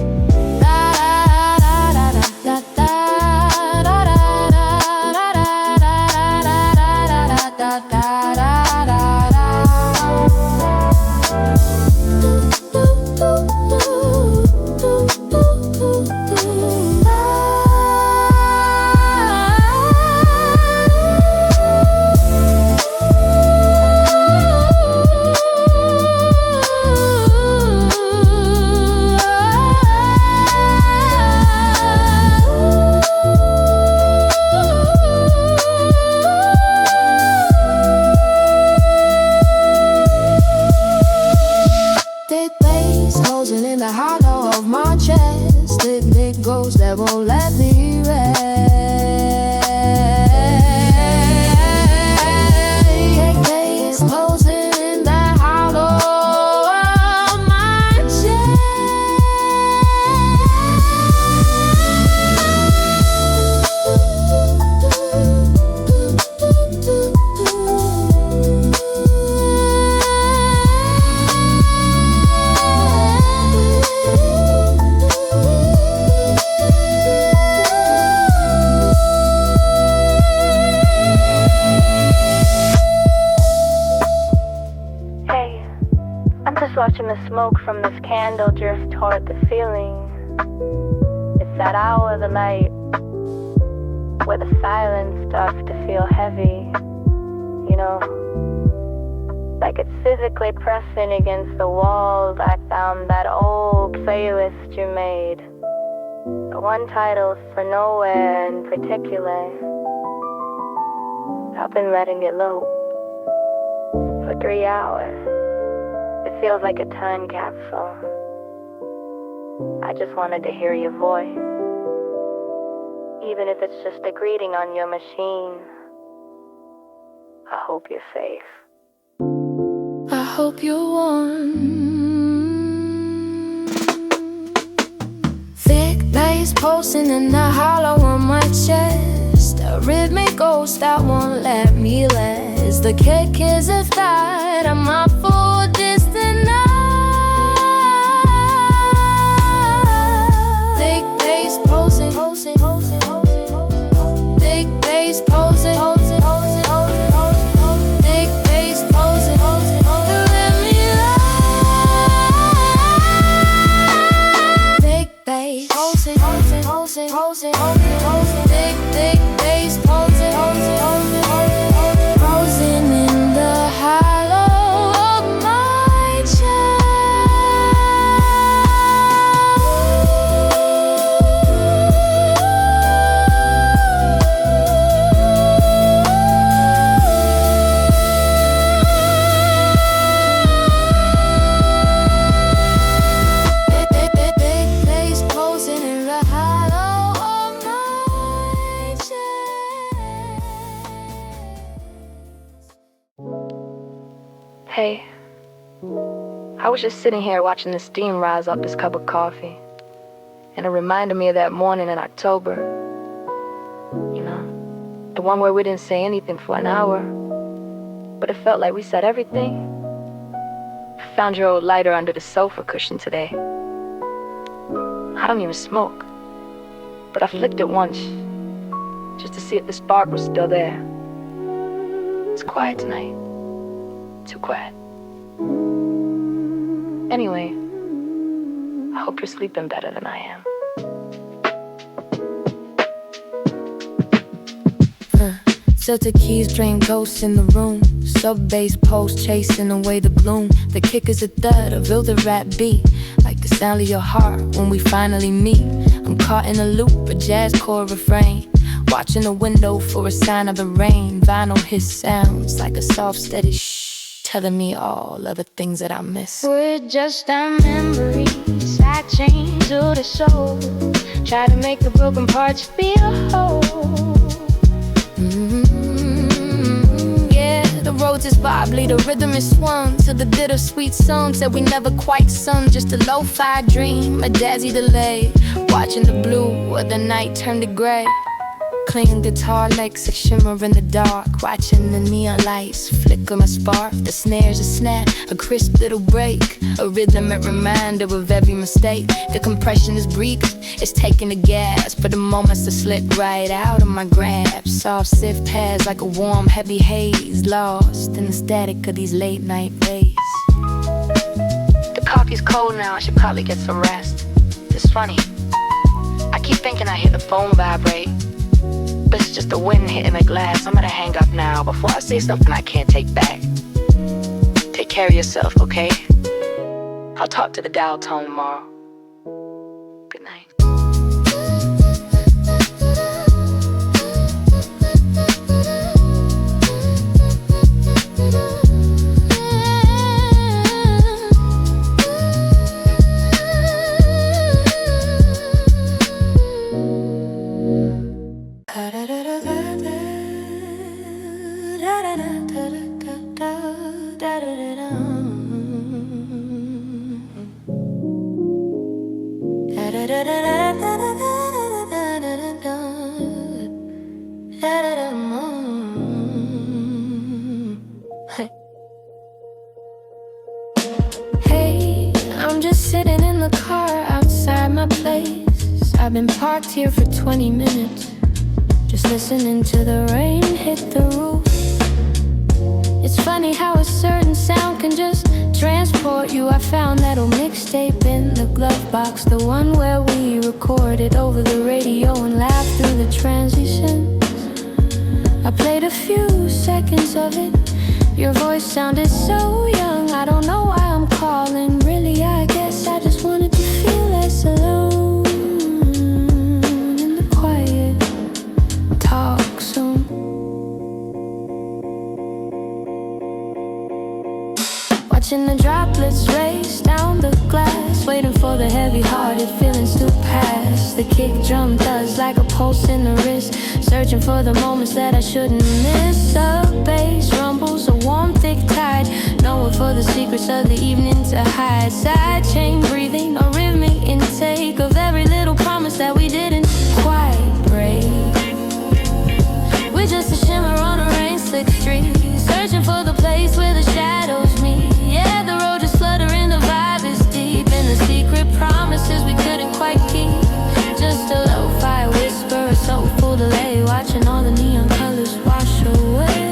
That won't let me rest. It's closing in the hollow of my chest. Watching the smoke from this candle drift toward the ceiling. It's that hour of the night where the silence starts to feel heavy. You know, like it's physically pressing against the walls. I found that old playlist you made, the one titled for nowhere in particular. I've been letting it loop for 3 hours. It feels like a time capsule. I just wanted to hear your voice. Even if it's just a greeting on your machine. I hope you're safe. I hope you're warm. Thick bass pulsing in the hollow on my chest, a rhythmic ghost that won't let me last. The kick is a thought, I'm up for distant night. Thick bass pulsing, pulsing, pulsing, pulsing, pulsing. Thick bass pulsing, pulsing, pulsing, pulsing, pulsing. Thick bass pulsing, pulsing, pulsing. Let me lie. Thick bass pulsing, pulsing, pulsing, pulsing, pulsing, pulsing. Thick, thick bass pulsing, pulsing, pulsing, pulsing, pulsing. Frozen in the hollow of my chest. Hey, I was just sitting here watching the steam rise up this cup of coffee, and it reminded me of that morning in October. You know, the one where we didn't say anything for an hour, but it felt like we said everything. I found your old lighter under the sofa cushion today. I don't even smoke, but I flicked it once, just to see if the spark was still there. It's quiet tonight. Too quiet. Anyway, I hope you're sleeping better than I am. Celtic keys drain ghosts in the room. Sub-bass post chasing away the gloom. The kick is a thud, a 𝓣𝓻𝓼𝓽. Like the sound of your heart when we finally meet. I'm caught in a loop, a jazz chord refrain. Watching the window for a sign of the rain. Vinyl hiss sounds like a soft steady shh, telling me all of the things that I miss. We're just our memories, I change to the soul. Try to make the broken parts feel whole. Yeah, the roads is wobbly, the rhythm is swung to the bittersweet songs that we never quite sung. Just a lo-fi dream, a dazzy delay. Watching the blue of the night turn to gray. Clean guitar legs a shimmer in the dark. Watching the neon lights flicker my spark. The snare's a snap, a crisp little break. A rhythmic reminder of every mistake. The compression is brief, it's taking the gas. For the moments to slip right out of my grasp. Soft sift pads like a warm heavy haze. Lost in the static of these late night days. The coffee's cold now, I should probably get some rest. It's funny, I keep thinking I hear the phone vibrate, but it's just the wind hitting the glass. I'm gonna hang up now before I say something I can't take back. Take care of yourself, okay? I'll talk to the dial tone tomorrow. Good night. Hey, I'm just sitting in the car outside my place. I've been parked here for 20 minutes, just listening to the rain hit the roof. It's funny how a certain sound can just transport you. I found that old mixtape in the glove box, the one where we recorded over the radio and laughed through the transitions. I played a few seconds of it. Your voice sounded so young. I don't know why I'm calling. Really, I guess I just wanted to feel less alone in the quiet. Talk soon. Watching the droplets race down the glass, waiting for the heavy-hearted feelings to pass. rush. The kick drum thuds like a pulse in the wrist, searching for the moments that I shouldn't miss. The bass rumbles, a warm thick tide, knowing for the secrets of the evening to hide. Side chain breathing, a rhythmic intake of every little promise that we didn't quite break. We're just a shimmer on a rain-slick street, searching for the place where the shadows meet. Yeah, the road is fluttering, the vibe is deep, and the secret promises we couldn't quite keep. Just a lo-fi whisper, a soulful delay, watching all the neon colors wash away.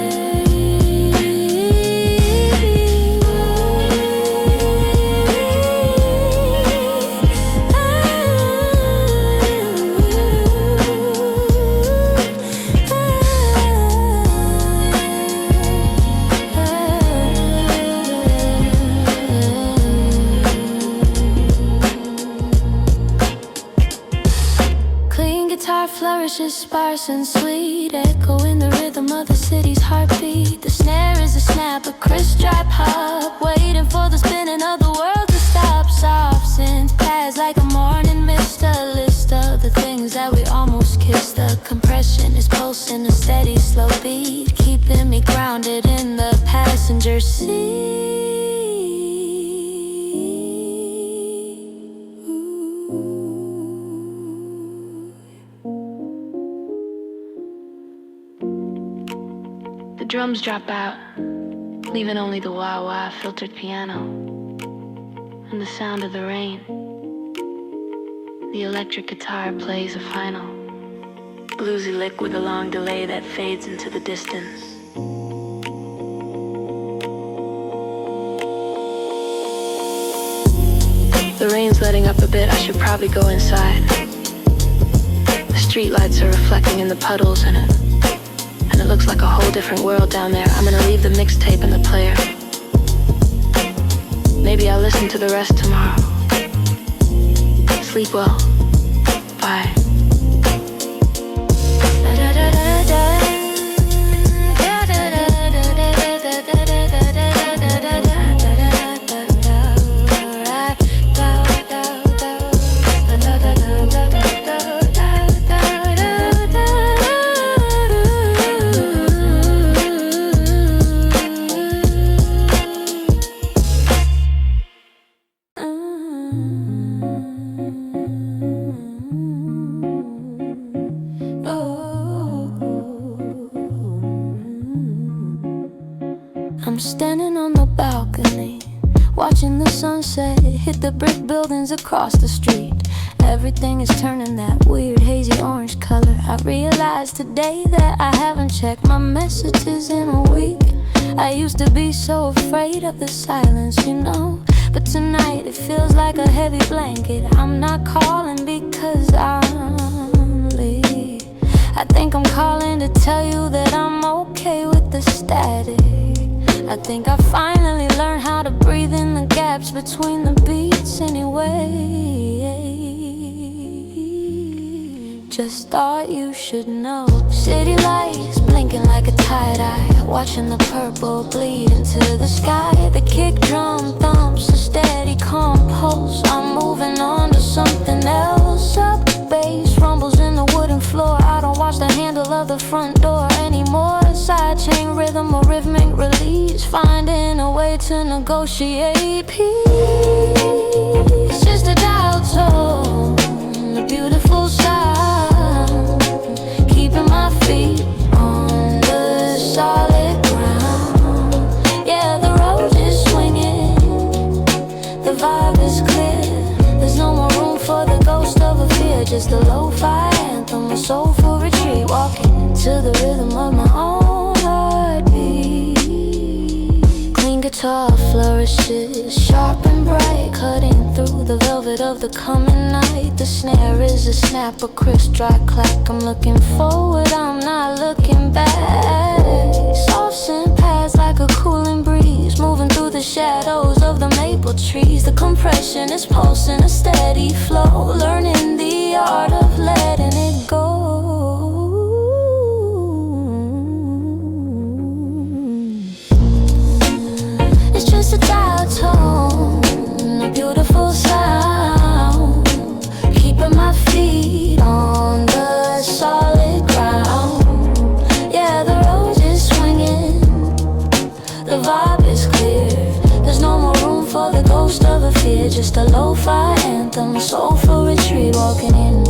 Flourishes sparse and sweet, echoing the rhythm of the city's heartbeat. The snare is a snap, a crisp drop hop, waiting for the spinning of the world to stop. Soft synth pads like a morning mist, a list of the things that we almost kissed. The compression is pulsing a steady slow beat, keeping me grounded in the passenger seat. The drums drop out, leaving only the wah-wah filtered piano and the sound of the rain. The electric guitar plays a final bluesy lick with a long delay that fades into the distance. The rain's letting up a bit, I should probably go inside. The streetlights are reflecting in the puddles and it looks like a whole different world down there. I'm gonna leave the mixtape in the player. Maybe I'll listen to the rest tomorrow. Sleep well. Bye. I'm standing on the balcony, watching the sunset hit the brick buildings across the street. Everything is turning that weird hazy orange color. I realized today that I haven't checked my messages in a week. I used to be so afraid of the silence, you know, but tonight it feels like a heavy blanket. I'm not calling because I'm late. I think I'm calling to tell you that I'm okay with the static. I think I finally learned how to breathe in the gaps between the beats anyway. Just thought you should know. City lights blinking like a tie-dye, watching the purple bleed into the sky. The kick drum thumps a steady calm pulse. I'm moving on to something else. Up bass rumbles in the wooden floor. I don't watch the handle of the front door anymore. Side chain rhythm, a rhythmic release, finding a way to negotiate peace. Just a dial tone, a beautiful sound, keeping my feet on the solid ground. Yeah, the road is swinging, the vibe is clear. There's no more room for the ghost of a fear. Just a lo-fi anthem, a soulful retreat, walking to the rhythm of my own heartbeat. Clean guitar flourishes, sharp and bright, cutting through the velvet of the coming night. The snare is a snap, a crisp dry clack. I'm looking forward, I'm not looking back. Soft synth pads like a cooling breeze, moving through the shadows of the maple trees. The compression is pulsing a steady flow, learning the art of letting it go. It's just a dial tone, a beautiful sound, keeping my feet just a lo-fi anthem, a soulful retreat walking in.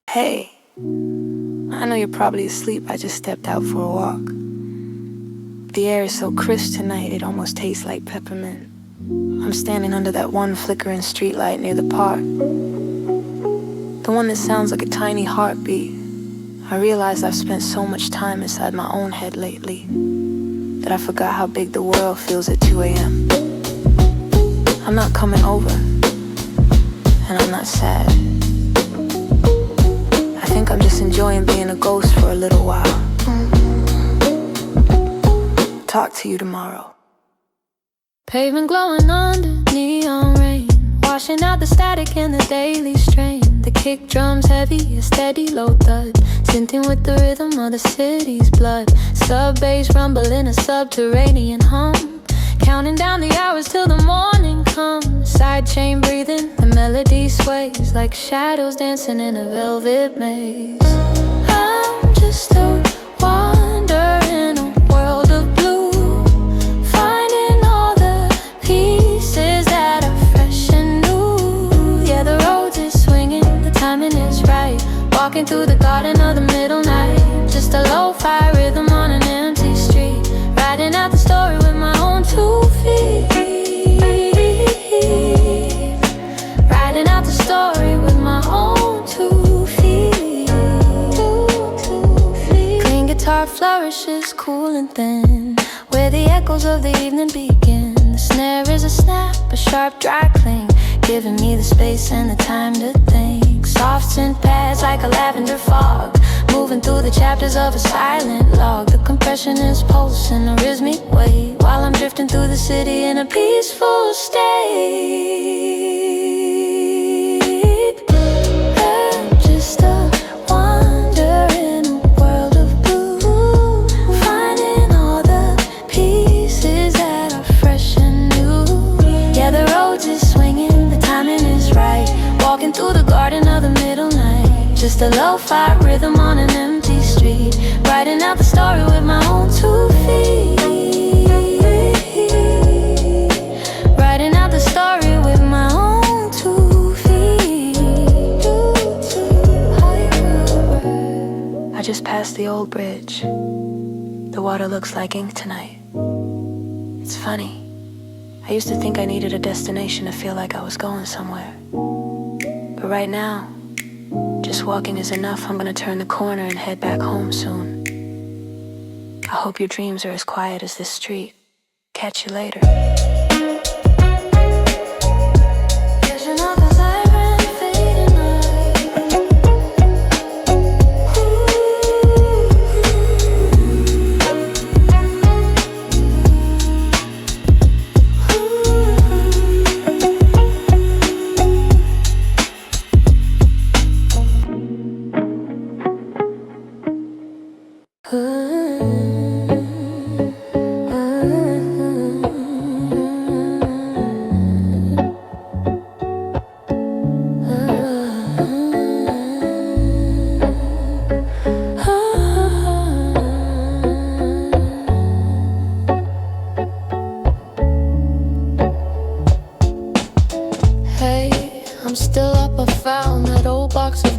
Hey, I know you're probably asleep. I just stepped out for a walk. The air is so crisp tonight, it almost tastes like peppermint. I'm standing under that one flickering streetlight near the park. The one that sounds like a tiny heartbeat. I realize I've spent so much time inside my own head lately that I forgot how big the world feels at 2 a.m. I'm not coming over, and I'm not sad. I think I'm just enjoying being a ghost for a little while. Talk to you tomorrow. Pavement glowing under neon rain, washing out the static and the daily strain. The kick drums heavy, a steady low thud, syncing with the rhythm of the city's blood. Sub-bass rumble in a subterranean hum, counting down the hours till the morning comes. Side chain breathing, the melody sways like shadows dancing in a velvet maze. I'm just a wanderer in a world of blue, finding all the pieces that are fresh and new. Yeah, the road is swinging, the timing is right, walking through the garden of the middle night. Just a lo-fi rhythm on an empty street, writing out the story with my own 2 feet. Writing out the story with my own 2 feet. Clean guitar flourishes cool and thin, where the echoes of the evening begin. The snare is a snap, a sharp dry cling, giving me the space and the time to think. Soft synth pads like a lavender fog, moving through the chapters of a silent log. The compression is pulsing a rhythmic way, while I'm drifting through the city in a peaceful state. I'm just a wanderer in a world of blue, finding all the pieces that are fresh and new. Yeah, the road is swinging, the timing is right, walking through the garden of the middle night. Just a lo-fi rhythm on an empty street, writing out the story with my own 2 feet. Writing out the story with my own 2 feet. I just passed the old bridge. The water looks like ink tonight. It's funny. I used to think I needed a destination to feel like I was going somewhere. But right now, just walking is enough. I'm gonna turn the corner and head back home soon. I hope your dreams are as quiet as this street. Catch you later.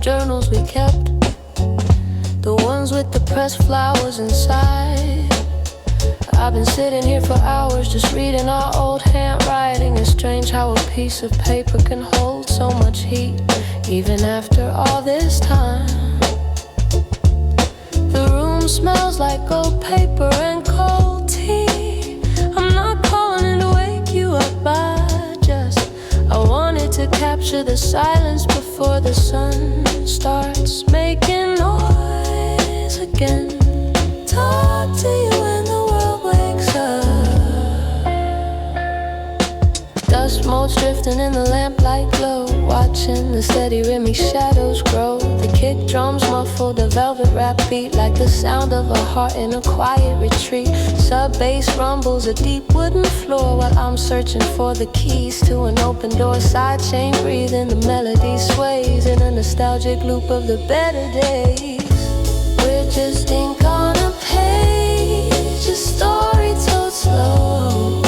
Journals we kept, the ones with the pressed flowers inside. I've been sitting here for hours just reading our old handwriting. It's strange how a piece of paper can hold so much heat, even after all this time. The room smells like old paper and cold tea. I'm not calling in to wake you up, I wanted to capture the silence before the sun starts making noise again. Talk to you when the world wakes up. Dust motes drifting in the lamplight glow, watching the steady rhythmic shadows grow. The kick drums muffle the velvet rap beat like the sound of a heart in a quiet retreat. Sub-bass rumbles a deep wooden floor while I'm searching for the keys to an open door. Side chain breathing, the melody sways in a nostalgic loop of the better days. We're just ink on a page, a story told slow,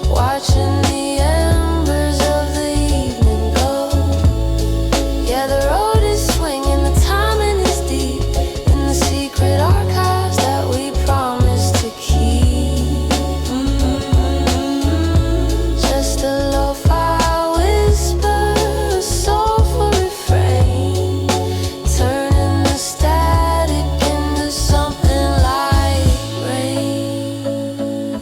watching the embers of the evening glow. Yeah, the road is swinging, the timing is deep in the secret archives that we promised to keep. Just a lo-fi whisper, a soulful refrain, turning the static into something like rain.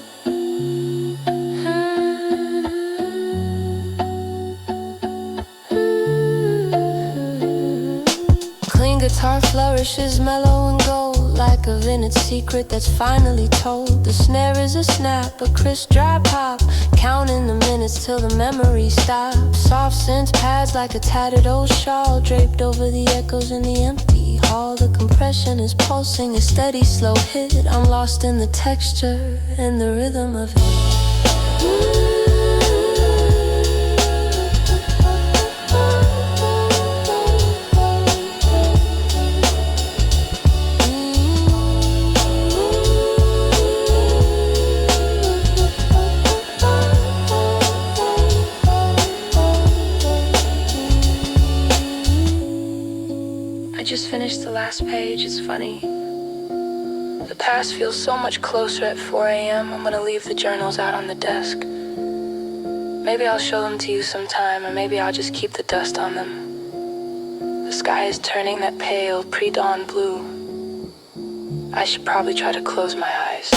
Clean guitar flourishes mellow and gold, like a vintage secret that's finally told. The snare is a snap, a crisp dry pop, counting the minutes till the memory stops. Soft synth pads like a tattered old shawl draped over the echoes in the empty hall. The compression is pulsing, a steady slow hit. I'm lost in the texture and the rhythm of it. I just finished the last page. It's funny. The past feels so much closer at 4 a.m. I'm gonna leave the journals out on the desk. Maybe I'll show them to you sometime, or maybe I'll just keep the dust on them. The sky is turning that pale pre-dawn blue. I should probably try to close my eyes.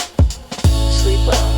Sleep well.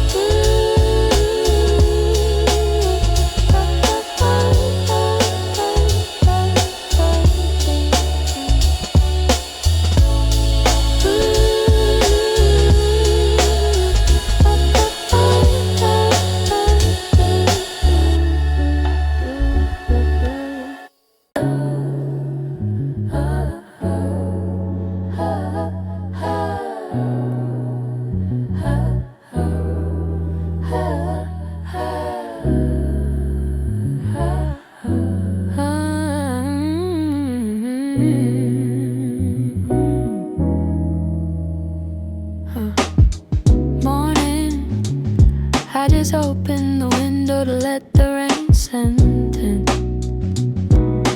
I just opened the window to let the rain send in.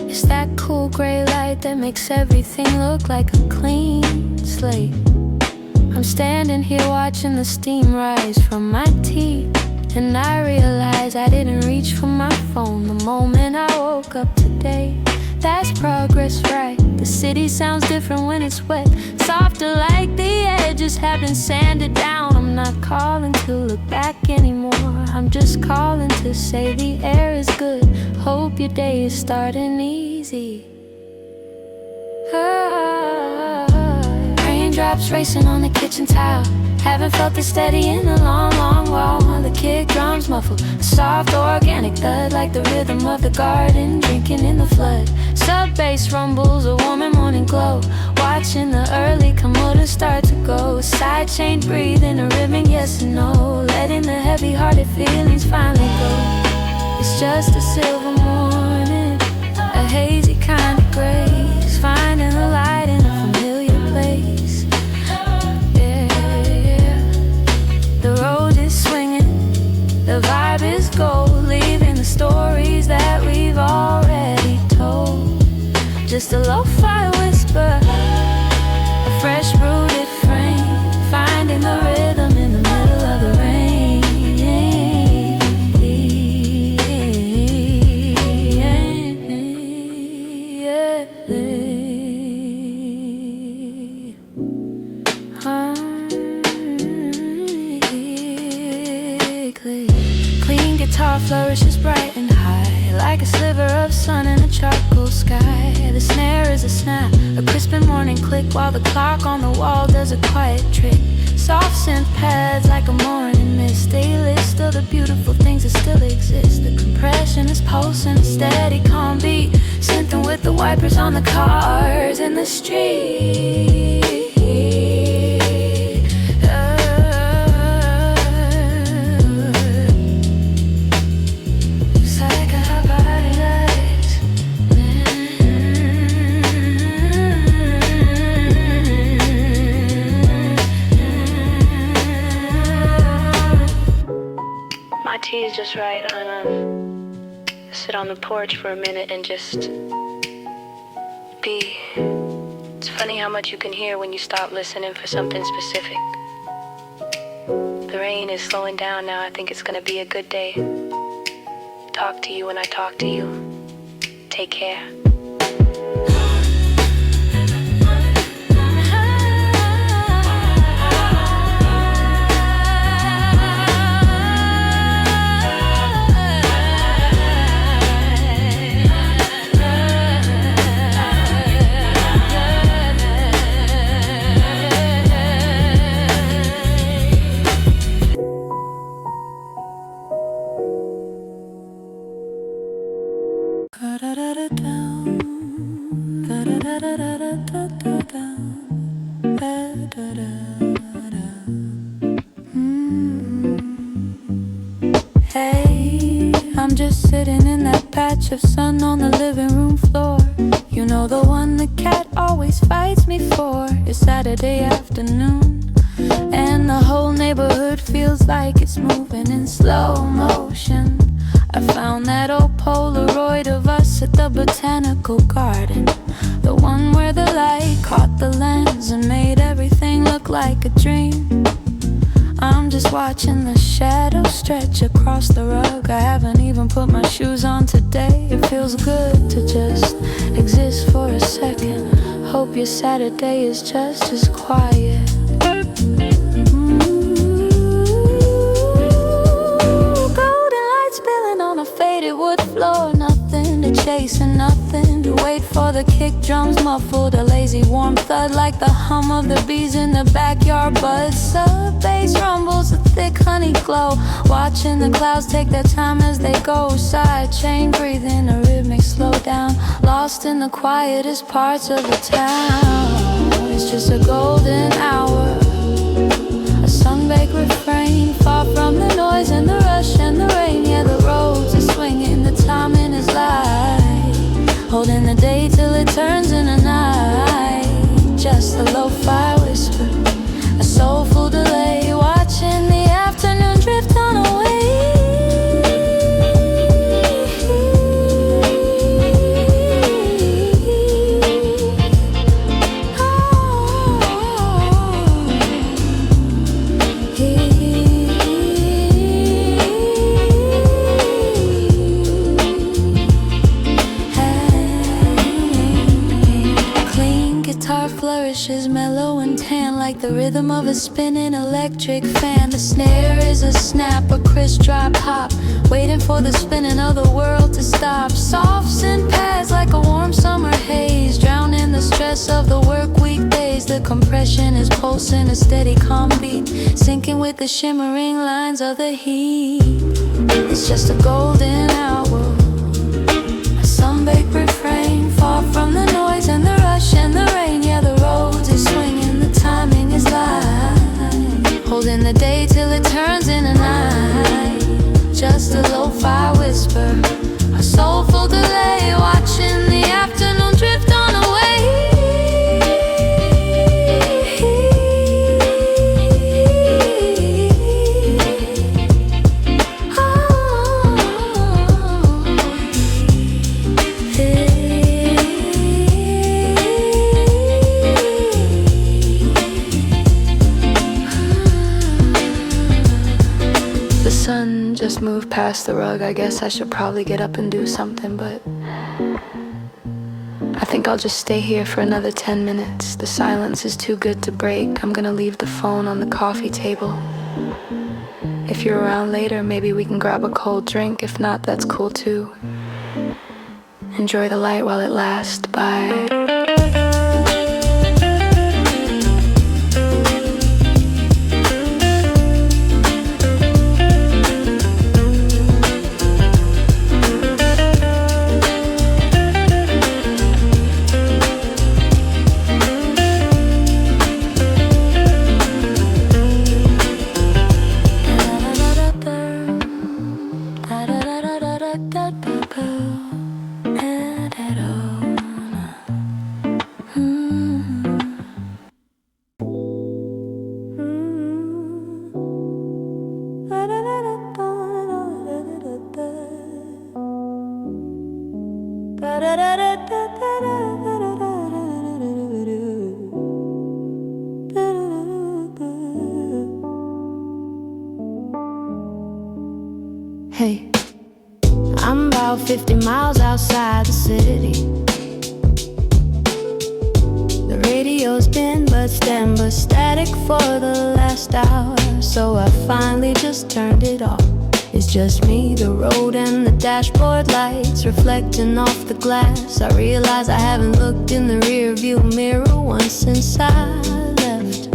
It's that cool gray light that makes everything look like a clean slate. I'm standing here watching the steam rise from my teeth, and I realize I didn't reach for my phone the moment I woke up today. That's progress, right? The city sounds different when it's wet, softer like the edges have been sanded down. I'm not calling to look back anymore, I'm just calling to say the air is good. Hope your day is starting easy. Raindrops racing on the kitchen tile, haven't felt this steady in a long, long while. The kick drums muffle a soft organic thud like the rhythm of the garden drinking in the flood. Sub-bass rumbles a warm and morning glow, watching the early commuters start to go. Side chain breathing a rhythmic yes and no, letting the heavy-hearted feelings finally go. It's just a silver morning, a hazy kind of grace, finding the light in a familiar place. The road is swinging, the vibe is gold, leaving the stories that we've already told. Just a lo-fi whisper, a fresh brewed frame, finding the rhythm in the middle of the rain. Clean guitar flourishes bright and high, like a sliver of sun in a charcoal sky. The snare is a snap, a crispin' morning click while the clock on the wall does a quiet trick. Soft synth pads like a morning mist. They list of the beautiful things that still exist. The compression is pulsing, a steady calm beat, synthing with the wipers on the cars in the street. Tea is just right. Sit on the porch for a minute and just be. It's funny how much you can hear when you stop listening for something specific. The rain is slowing down now. I think it's gonna be a good day. Talk to you when I talk to you. Take care. Hey, I'm just sitting in that patch of sun on the living room floor. You know, the one the cat always fights me for. It's Saturday afternoon, and the whole neighborhood feels like it's moving in slow motion. I found that old Polaroid of us at the botanical garden, the one where the light caught the lens and made everything look like a dream. I'm just watching the shadows stretch across the rug. I haven't even put my shoes on today. It feels good to just exist for a second. Hope your Saturday is just as quiet. Faded wood floor, nothing to chase and nothing to wait for. The kick drums muffled, a lazy warm thud like the hum of the bees in the backyard. Buzz, the bass rumbles, a thick honey glow. Watching the clouds take their time as they go. Side chain breathing, a rhythmic slow down. Lost in the quietest parts of the town. It's just a golden hour, a sun-baked refrain, far from the noise and the rush and the rain. Yeah, the roads are swinging, the timing is light, holding the day till it turns into night. Just a lo-fi whisper, a soulful delay, watching the afternoon drift on away. Flourishes mellow and tan like the rhythm of a spinning electric fan. The snare is a snap, a crisp dry pop, waiting for the spinning of the world to stop. Soft synth pads like a warm summer haze, drowning the stress of the work weekdays. The compression is pulsing, a steady calm beat, sinking with the shimmering lines of the heat. It's just a golden hour, a sun-baked refrain, far from the noise and the rush and the rain. Yeah, the roads are swinging, the timing is light, holding the day till it turns into night. Just a lo-fi whisper, a soulful delay, watching the afternoon drift on away. Just moved past the rug. I guess I should probably get up and do something, but I think I'll just stay here for another 10 minutes. The silence is too good to break. I'm gonna leave the phone on the coffee table. If you're around later, maybe we can grab a cold drink. If not, that's cool too. Enjoy the light while it lasts. Bye. Hey, I'm about 50 miles outside the city. The radio's been but static for the last hour, so I finally just turned it off. It's just me, the road, and the dashboard lights reflecting off the glass. I realize I haven't looked in the rear view mirror once since I left.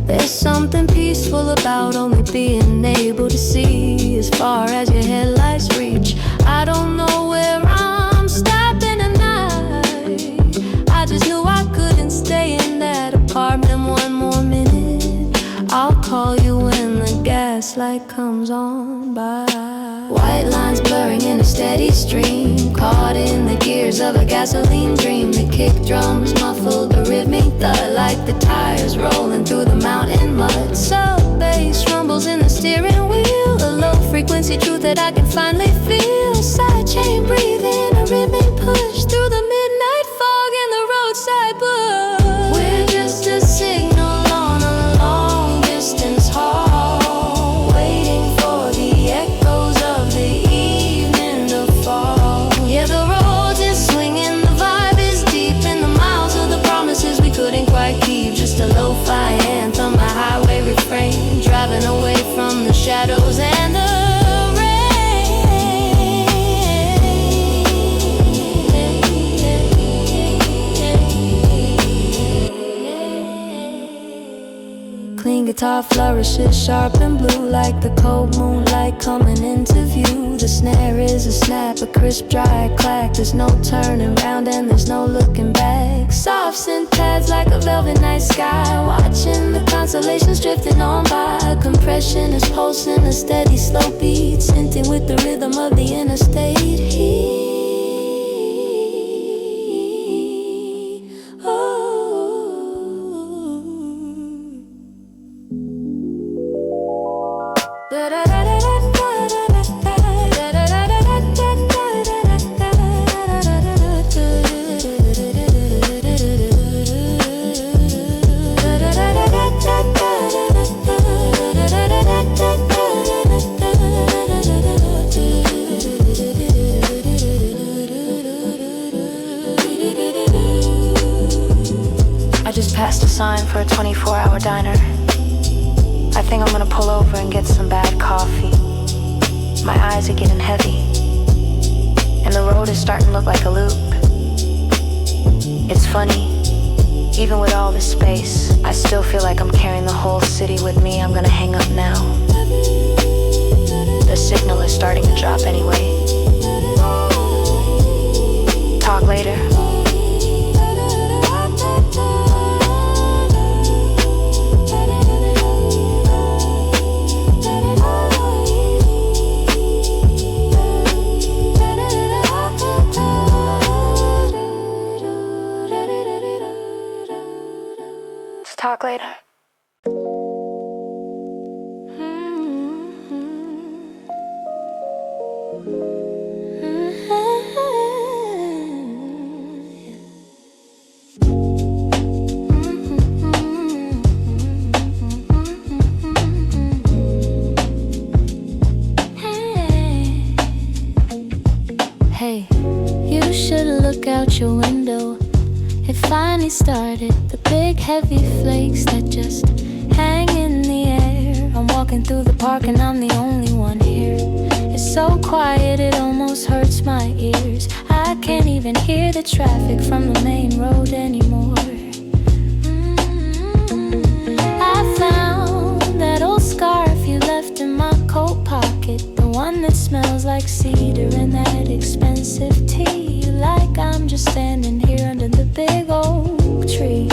There's something peaceful about only being able to see as far as your headlights reach. I don't know where I'm stopping tonight. I just knew I couldn't stay in that apartment one more minute. I'll call you when the gaslight comes on by. White lines blurring in a steady stream, caught in the gears of a gasoline dream. The kick drums muffled the rhythmic thud, like the tires rolling through the mountain mud. Sub-bass rumbles in the steering wheel, a low-frequency truth that I can finally feel. Sidechain breathing, a rhythmic push through the midnight fog and the roadside bush. We're just a signal on a long-distance haul, waiting for the echoes of the evening to fall. Yeah, the roads is swinging, the vibe is deep in the miles of the promises we couldn't quite keep. Just a lo-fi anthem, a highway refrain, driving away from the shadows and the clean guitar flourishes, sharp and blue, like the cold moonlight coming into view. The snare is a snap, a crisp, dry clack. There's no turning round and there's no looking back. Soft synth pads like a velvet night sky, watching the constellations drifting on by. Compression is pulsing a steady slow beat, syncing with the rhythm of the interstate heat. Passed a sign for a 24-hour diner. I think I'm gonna pull over and get some bad coffee. My eyes are getting heavy, and the road is starting to look like a loop. It's funny, even with all this space, I still feel like I'm carrying the whole city with me. I'm gonna hang up now. The signal is starting to drop anyway. Talk later. Talk later. Hey, you should look out your window. It finally started, the big heavy flakes that just hang in the air. I'm walking through the park and I'm the only one here. It's so quiet it almost hurts my ears. I can't even hear the traffic from the main road anymore. I found that old scarf you left in my coat pocket, the one that smells like cedar and that expensive tea. Like I'm just standing here under the big oak tree,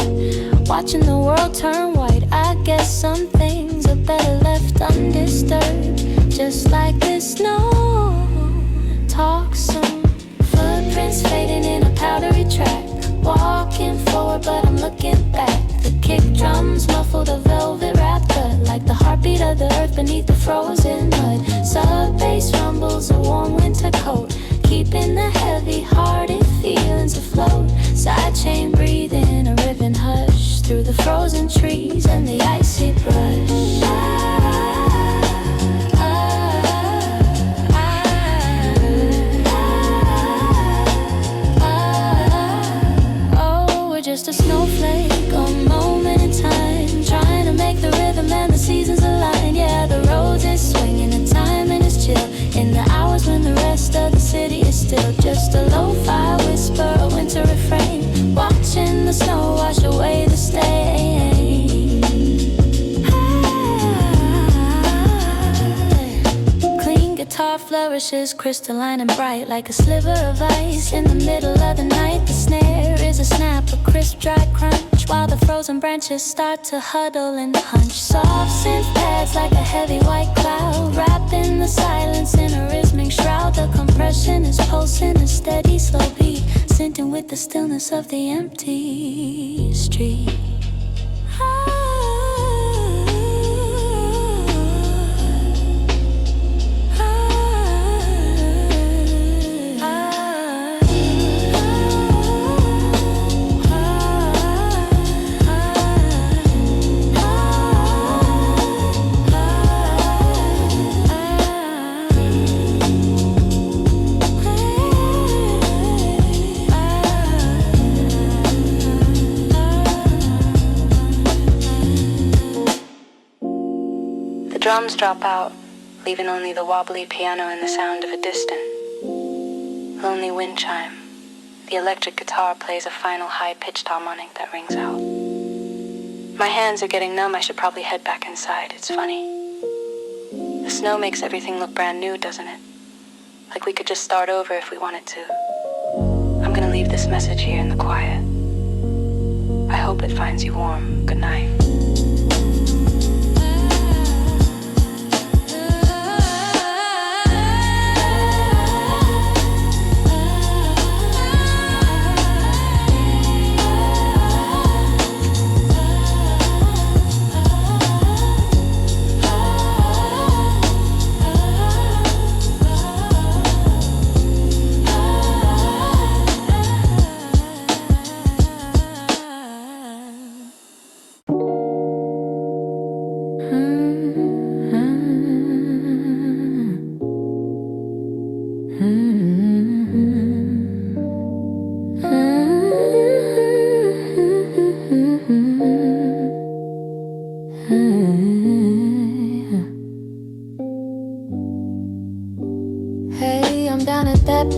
watching the world turn white. I guess some things are better left undisturbed, just like this snow. Talk soon. Footprints fading in a powdery track, walking forward but I'm looking back. The kick drums muffled a velvet wrapped thud, like the heartbeat of the earth beneath the frozen mud. Sub-bass rumbles a warm winter coat, keeping the heavy-hearted chain breathing, a ribbon hush through the frozen trees and the icy brush. Oh, we're just a snowflake, a moment in time, trying to make the rhythm and the seasons align. Yeah, the roads is swinging, the timing is chill, in the hours when the rest of the city is still. Just a lo-fi whisper, a winter refrain, watching the snow wash away the stain. Clean guitar flourishes, crystalline and bright, like a sliver of ice in the middle of the night. The snare is a snap, a crisp dry crunch, while the frozen branches start to huddle and hunch. Soft synth pads like a heavy white cloud, wrapped in the silence in a rhythmic shroud. The compression is pulsing a steady slow beat, syncing with the stillness of the empty street. Drums drop out, leaving only the wobbly piano and the sound of a distant, lonely wind chime. The electric guitar plays a final high-pitched harmonic that rings out. My hands are getting numb, I should probably head back inside. It's funny. The snow makes everything look brand new, doesn't it? Like we could just start over if we wanted to. I'm gonna leave this message here in the quiet. I hope it finds you warm. Good night.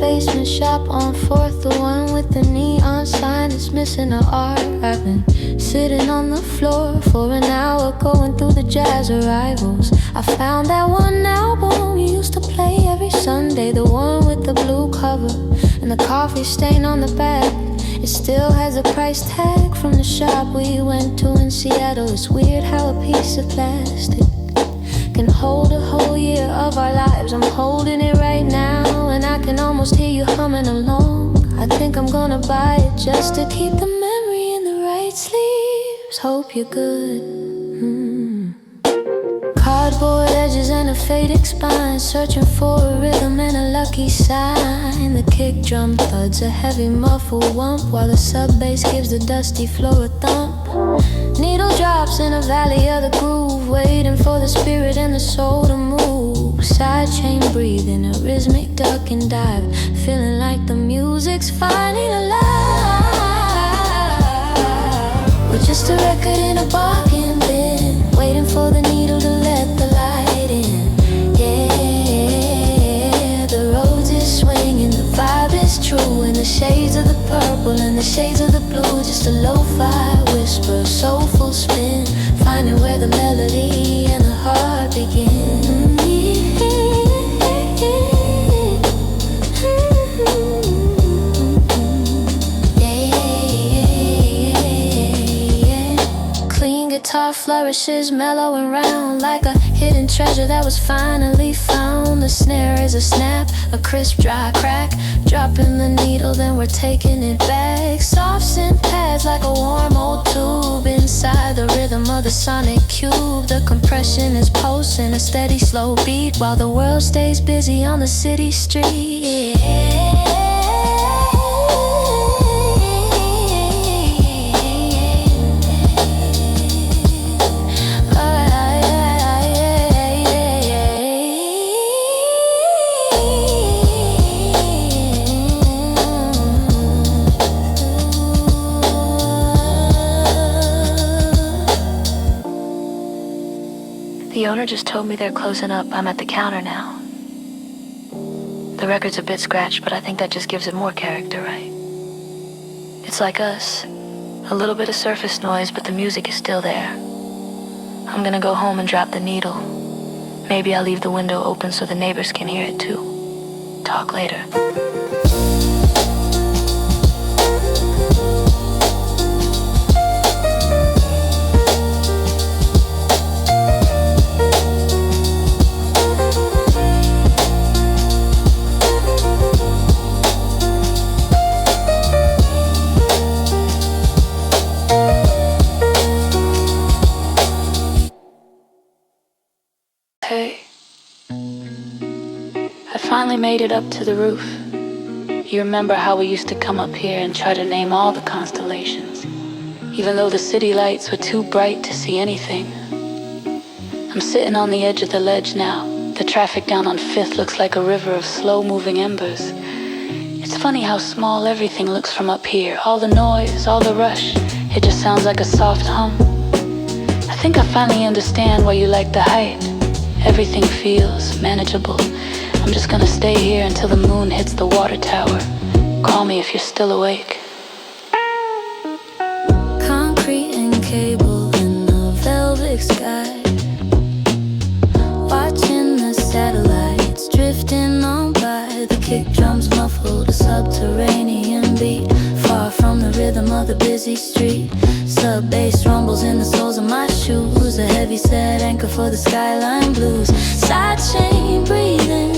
Basement shop on 4th, the one with the neon sign that's missing the art. I've been sitting on the floor for an hour, going through the jazz arrivals. I found that one album you used to play every Sunday, the one with the blue cover and the coffee stain on the back. It still has a price tag from the shop we went to in Seattle. It's weird how a piece of plastic can hold a whole year of our lives. I'm holding it right now, and I can almost hear you humming along. I think I'm gonna buy it just to keep the memory in the right sleeves. Hope you're good. Cardboard edges and a faded spine, searching for a rhythm and a lucky sign. The kick drum thuds a heavy muffled whump, while the sub bass gives the dusty floor a thump. Needle drops in a valley of the groove, waiting for the spirit and the soul to move. Side chain breathing, a rhythmic duck and dive, feeling like the music's finally alive. We're just a record in a bargain bin, waiting for the needle to let the light in. Yeah, the roads is swinging, the vibe is true, and the shades of the purple and the shades of the blue. Just a lo-fi whisper, soulful spin, finding where the melody and the heart begin. Guitar flourishes, mellow and round, like a hidden treasure that was finally found. The snare is a snap, a crisp dry crack, dropping the needle, then we're taking it back. Soft synth pads like a warm old tube, inside the rhythm of the sonic cube. The compression is pulsing, a steady slow beat, while the world stays busy on the city street. owner just told me they're closing up. I'm at the counter now. The record's a bit scratched, but I think that just gives it more character, right? It's like us. A little bit of surface noise, but the music is still there. I'm gonna go home and drop the needle. Maybe I'll leave the window open so the neighbors can hear it too. Talk later. Hey, I finally made it up to the roof. You remember how we used to come up here and try to name all the constellations, even though the city lights were too bright to see anything. I'm sitting on the edge of the ledge now. The traffic down on 5th looks like a river of slow-moving embers. It's funny how small everything looks from up here. All the noise, all the rush, it just sounds like a soft hum. I think I finally understand why you like the height. Everything feels manageable. I'm just gonna stay here until the moon hits the water tower. Call me if you're still awake. Concrete and cable in the velvet sky, watching the satellites drifting on by. The kick drums muffle the subterranean beat, far from the rhythm of the busy street. Sub bass rumbles in the soles of my shoes, a heavy set anchor for the Skyline Blues. Side chain breathing,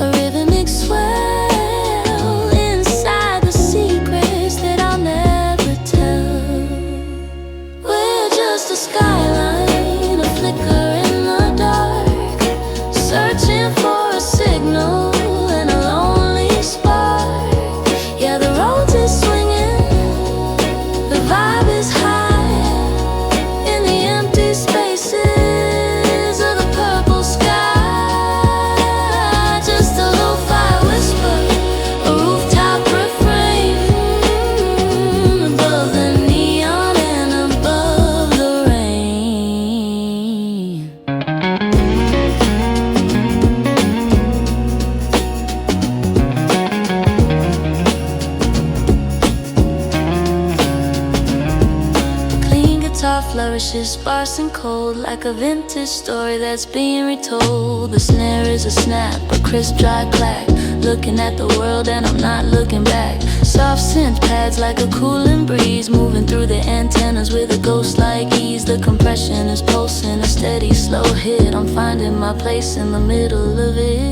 a rhythmic swell inside the secrets that I'll never tell. We're just a skyline, a flicker in the dark, searching for a signal and a lonely spark. Yeah, the road is swinging, the vibe is high in the empty spaces of the purple sky. Just a lo-fi whisper, a rooftop refrain, above the neon and above the rain. Clean guitar flourishes, sparse and cold, like a vintage story that's being retold. The snare is a snap, a crisp dry clack, looking at the world and I'm not looking back. Soft synth pads like a cooling breeze, moving through the antennas with a ghost-like ease. The compression is pulsing, a steady slow hit. I'm finding my place in the middle of it.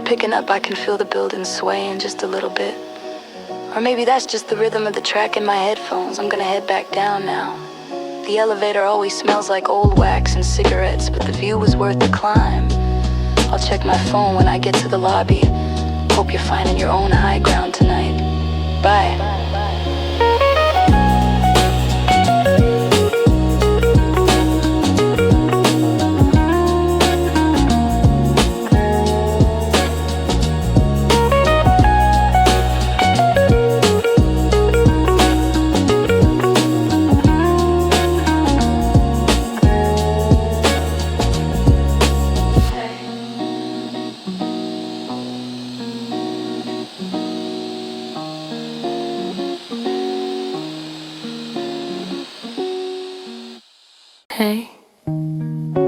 Picking up, I can feel the building swaying just a little bit. Or maybe that's just the rhythm of the track in my headphones. I'm gonna head back down now. The elevator always smells like old wax and cigarettes, but the view was worth the climb. I'll check my phone when I get to the lobby. Hope you're finding your own high ground tonight. Bye. Hey, I'm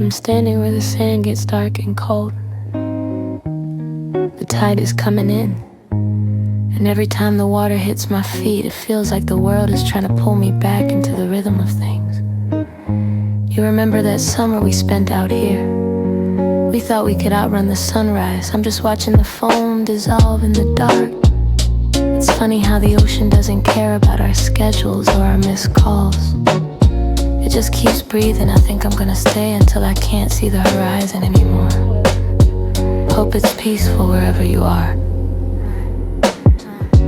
standing where the sand gets dark and cold. The tide is coming in, and every time the water hits my feet, it feels like the world is trying to pull me back into the rhythm of things. You remember that summer we spent out here? We thought we could outrun the sunrise. I'm just watching the foam dissolve in the dark. It's funny how the ocean doesn't care about our schedules or our missed calls. It just keeps breathing. I think I'm gonna stay until I can't see the horizon anymore. Hope it's peaceful wherever you are.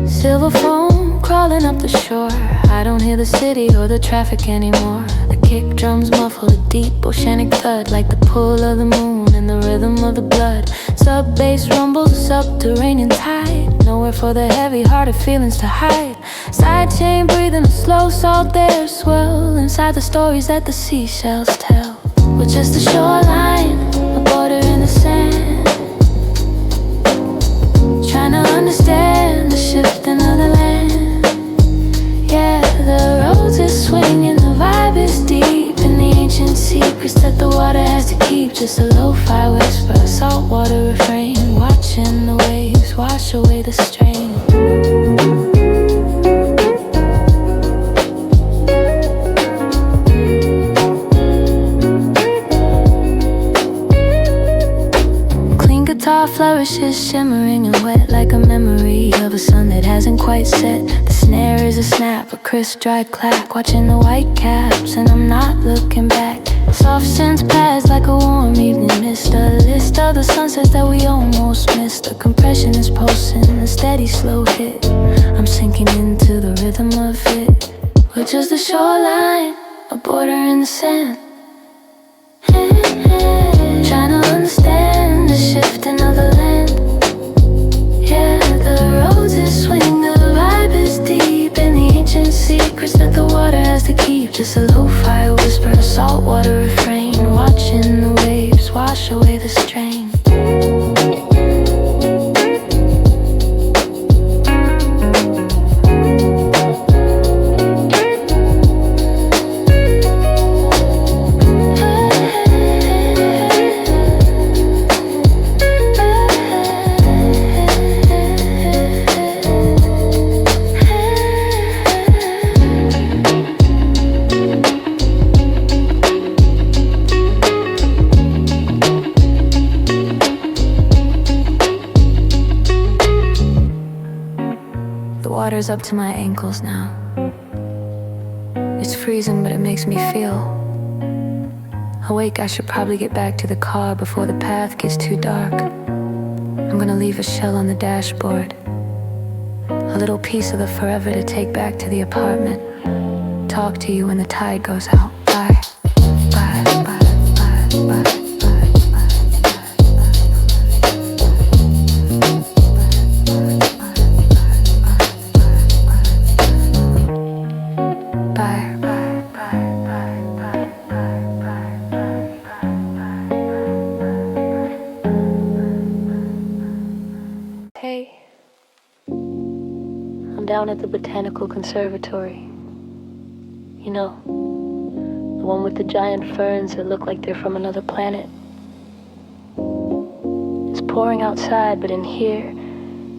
Silver foam crawling up the shore. I don't hear the city or the traffic anymore. The kick drums muffle a deep oceanic thud, like the pull of the moon and the rhythm of the blood. Sub-bass rumbles, subterranean tide. Nowhere for the heavy-hearted feelings to hide. Sidechain breathing, a slow salt there swell inside the stories that the seashells tell. We're just a shoreline, a border in the sand, trying to understand the shifting of the land. Yeah, the roads are swinging, the vibe is deep, and the ancient secrets that the water has to keep. Just a lo-fi whisper, a saltwater refrain, watching the waves wash away the strain. Guitar flourishes, shimmering and wet, like a memory of a sun that hasn't quite set. The snare is a snap, a crisp, dry clap, watching the white caps, and I'm not looking back. Soft scents pass like a warm evening mist, a list of the sunsets that we almost missed. The compression is pulsing, a steady slow hit. I'm sinking into the rhythm of it. We're just a shoreline, a border in the sand, trying to understand the shifting of the land. Yeah, the roads is swinging, the vibe is deep, and the ancient secrets that the water has to keep. Just a lo-fi whisper, a saltwater refrain, watching the waves wash away the strain. Water's up to my ankles now. It's freezing, but it makes me feel awake. I should probably get back to the car before the path gets too dark. I'm gonna leave a shell on the dashboard, a little piece of the forever to take back to the apartment. Talk to you when the tide goes out. Bye. Bye, bye, bye, bye. Down at the Botanical Conservatory. You know, the one with the giant ferns that look like they're from another planet. It's pouring outside, but in here,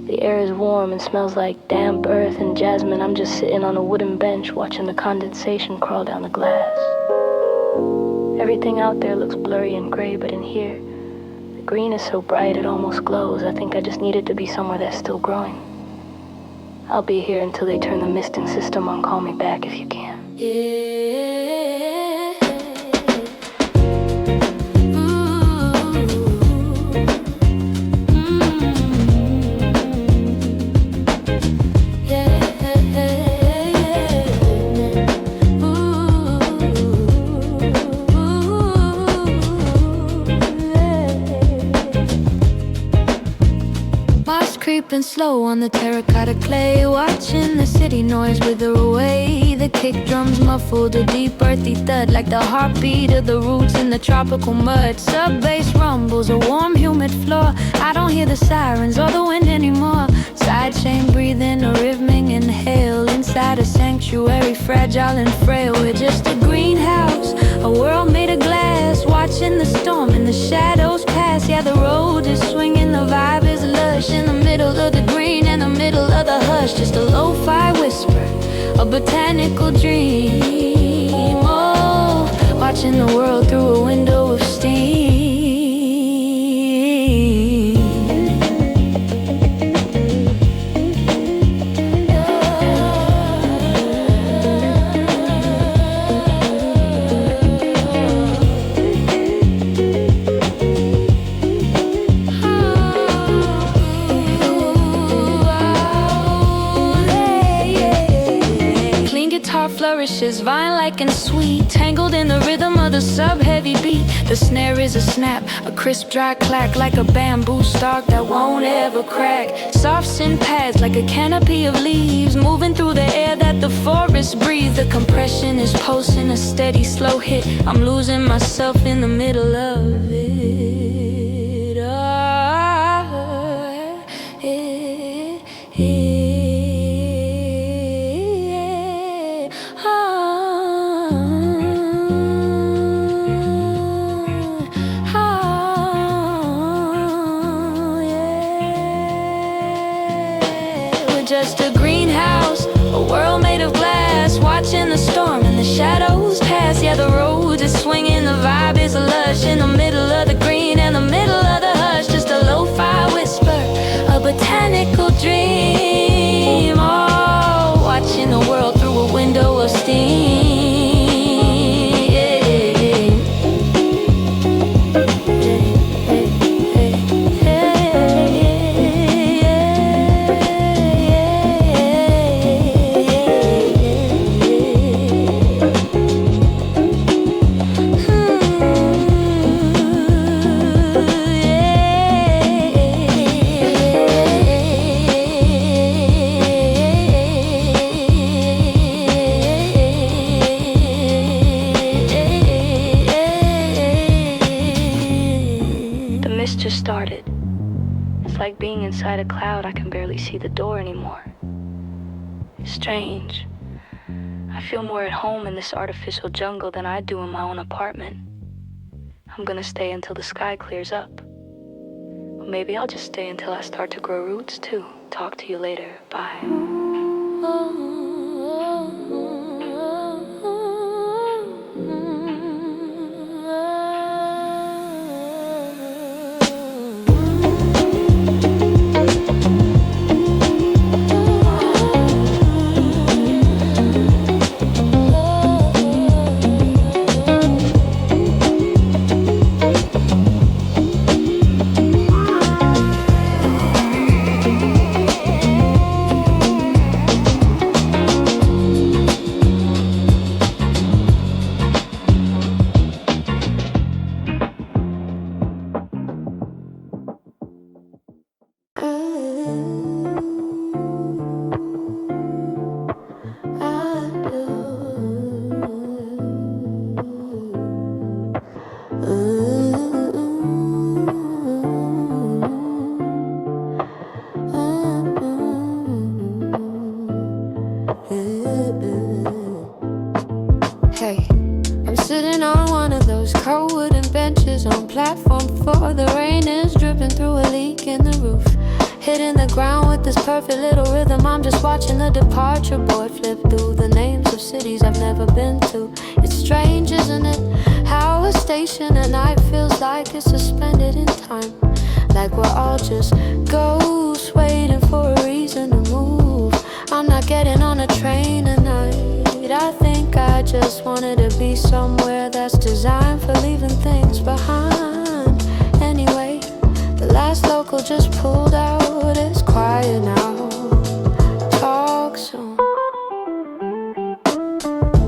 the air is warm and smells like damp earth and jasmine. I'm just sitting on a wooden bench watching the condensation crawl down the glass. Everything out there looks blurry and gray, but in here, the green is so bright it almost glows. I think I just needed to be somewhere that's still growing. I'll be here until they turn the misting system on. Call me back if you can. Yeah. Creeping slow on the terracotta clay, watching the city noise wither away. The kick drums muffled a deep earthy thud, like the heartbeat of the roots in the tropical mud. Sub-bass rumbles, a warm humid floor. I don't hear the sirens or the wind anymore. Sidechain breathing, a rhythmic inhale inside a sanctuary, fragile and frail. We're just a green watching the storm and the shadows pass. Yeah, the road is swinging, the vibe is lush. In the middle of the green and the middle of the hush, just a lo-fi whisper, a botanical dream. Oh, watching the world through a window of steam. Flourishes, vine-like and sweet, tangled in the rhythm of the sub-heavy beat. The snare is a snap, a crisp dry clack, like a bamboo stalk that won't ever crack. Soft synth pads like a canopy of leaves, moving through the air that the forest breathes. The compression is pulsing, a steady slow hit. I'm losing myself in the middle of it. Just a greenhouse, a world made of glass, watching the storm and the shadows pass. Yeah, the road is swinging, the vibe is lush. In the middle of the green and the middle of the hush, just a lo-fi whisper, a botanical dream. Oh, watching the world through a window of steam. Started. It's like being inside a cloud. I can barely see the door anymore. It's strange. I feel more at home in this artificial jungle than I do in my own apartment. I'm gonna stay until the sky clears up. Or maybe I'll just stay until I start to grow roots too. Talk to you later. Bye. Perfect little rhythm, I'm just watching the departure board flip through the names of cities I've never been to. It's strange, isn't it? How a station at night feels like it's suspended in time. Like we're all just ghosts waiting for a reason to move. I'm not getting on a train tonight. I think I just wanted to be somewhere that's designed for leaving things behind. Anyway, the last local just pulled out. It's quiet now. Talk soon.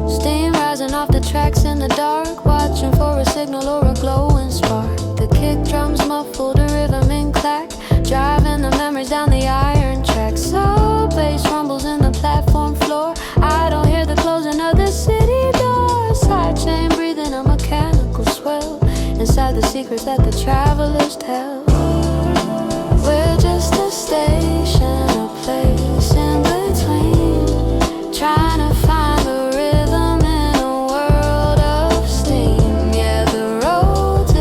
Steam rising off the tracks in the dark, watching for a signal or a glowing spark. The kick drums muffled, a rhythm in clack, driving the memories down the iron tracks. So bass rumbles in the platform floor. I don't hear the closing of the city door. Sidechain breathing a mechanical swell inside the secrets that the travelers tell. We're just a station, a place in between, trying to find a rhythm in a world of steam. Yeah, the road's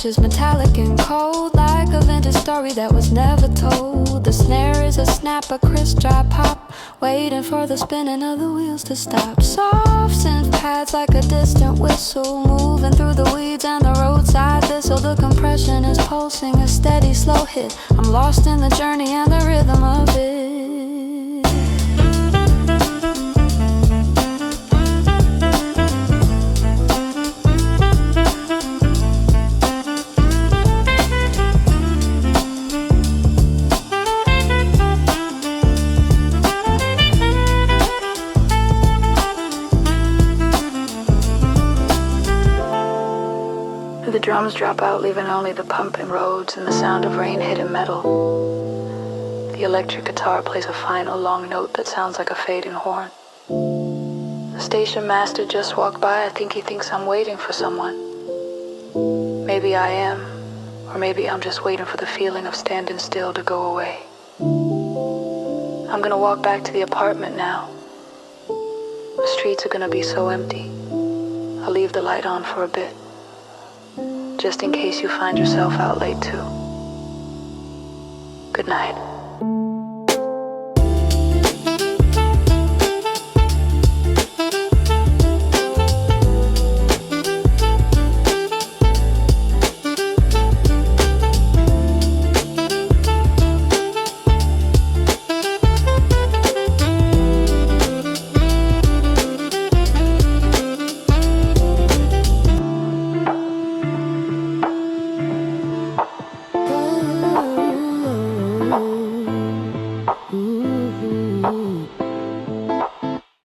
is metallic and cold, like a vintage story that was never told. The snare is a snap, a crisp, dry pop, waiting for the spinning of the wheels to stop. Soft synth pads like a distant whistle, moving through the weeds and the roadside thistle. The compression is pulsing, a steady, slow hit. I'm lost in the journey and the rhythm of it. The drums drop out, leaving only the pumping roads and the sound of rain hitting metal. The electric guitar plays a final long note that sounds like a fading horn. The station master just walked by. I think he thinks I'm waiting for someone. Maybe I am, or maybe I'm just waiting for the feeling of standing still to go away. I'm gonna walk back to the apartment now. The streets are gonna be so empty. I'll leave the light on for a bit, just in case you find yourself out late too. Good night.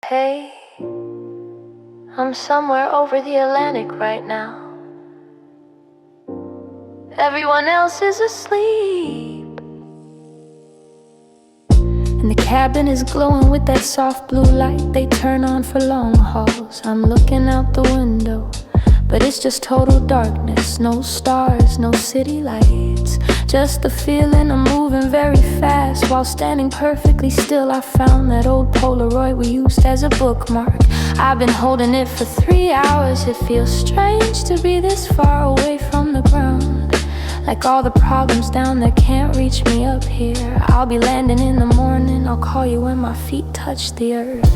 Hey, I'm somewhere over the Atlantic right now. Everyone else is asleep, And the cabin is glowing with that soft blue light they turn on for long hauls. I'm looking out the window, but it's just total darkness. No stars, no city lights, just the feeling of moving very fast. While standing perfectly still, I found that old Polaroid we used as a bookmark. I've been holding it for 3 hours. It feels strange to be this far away from the ground, like all the problems down there can't reach me up here. I'll be landing in the morning, I'll call you when my feet touch the earth.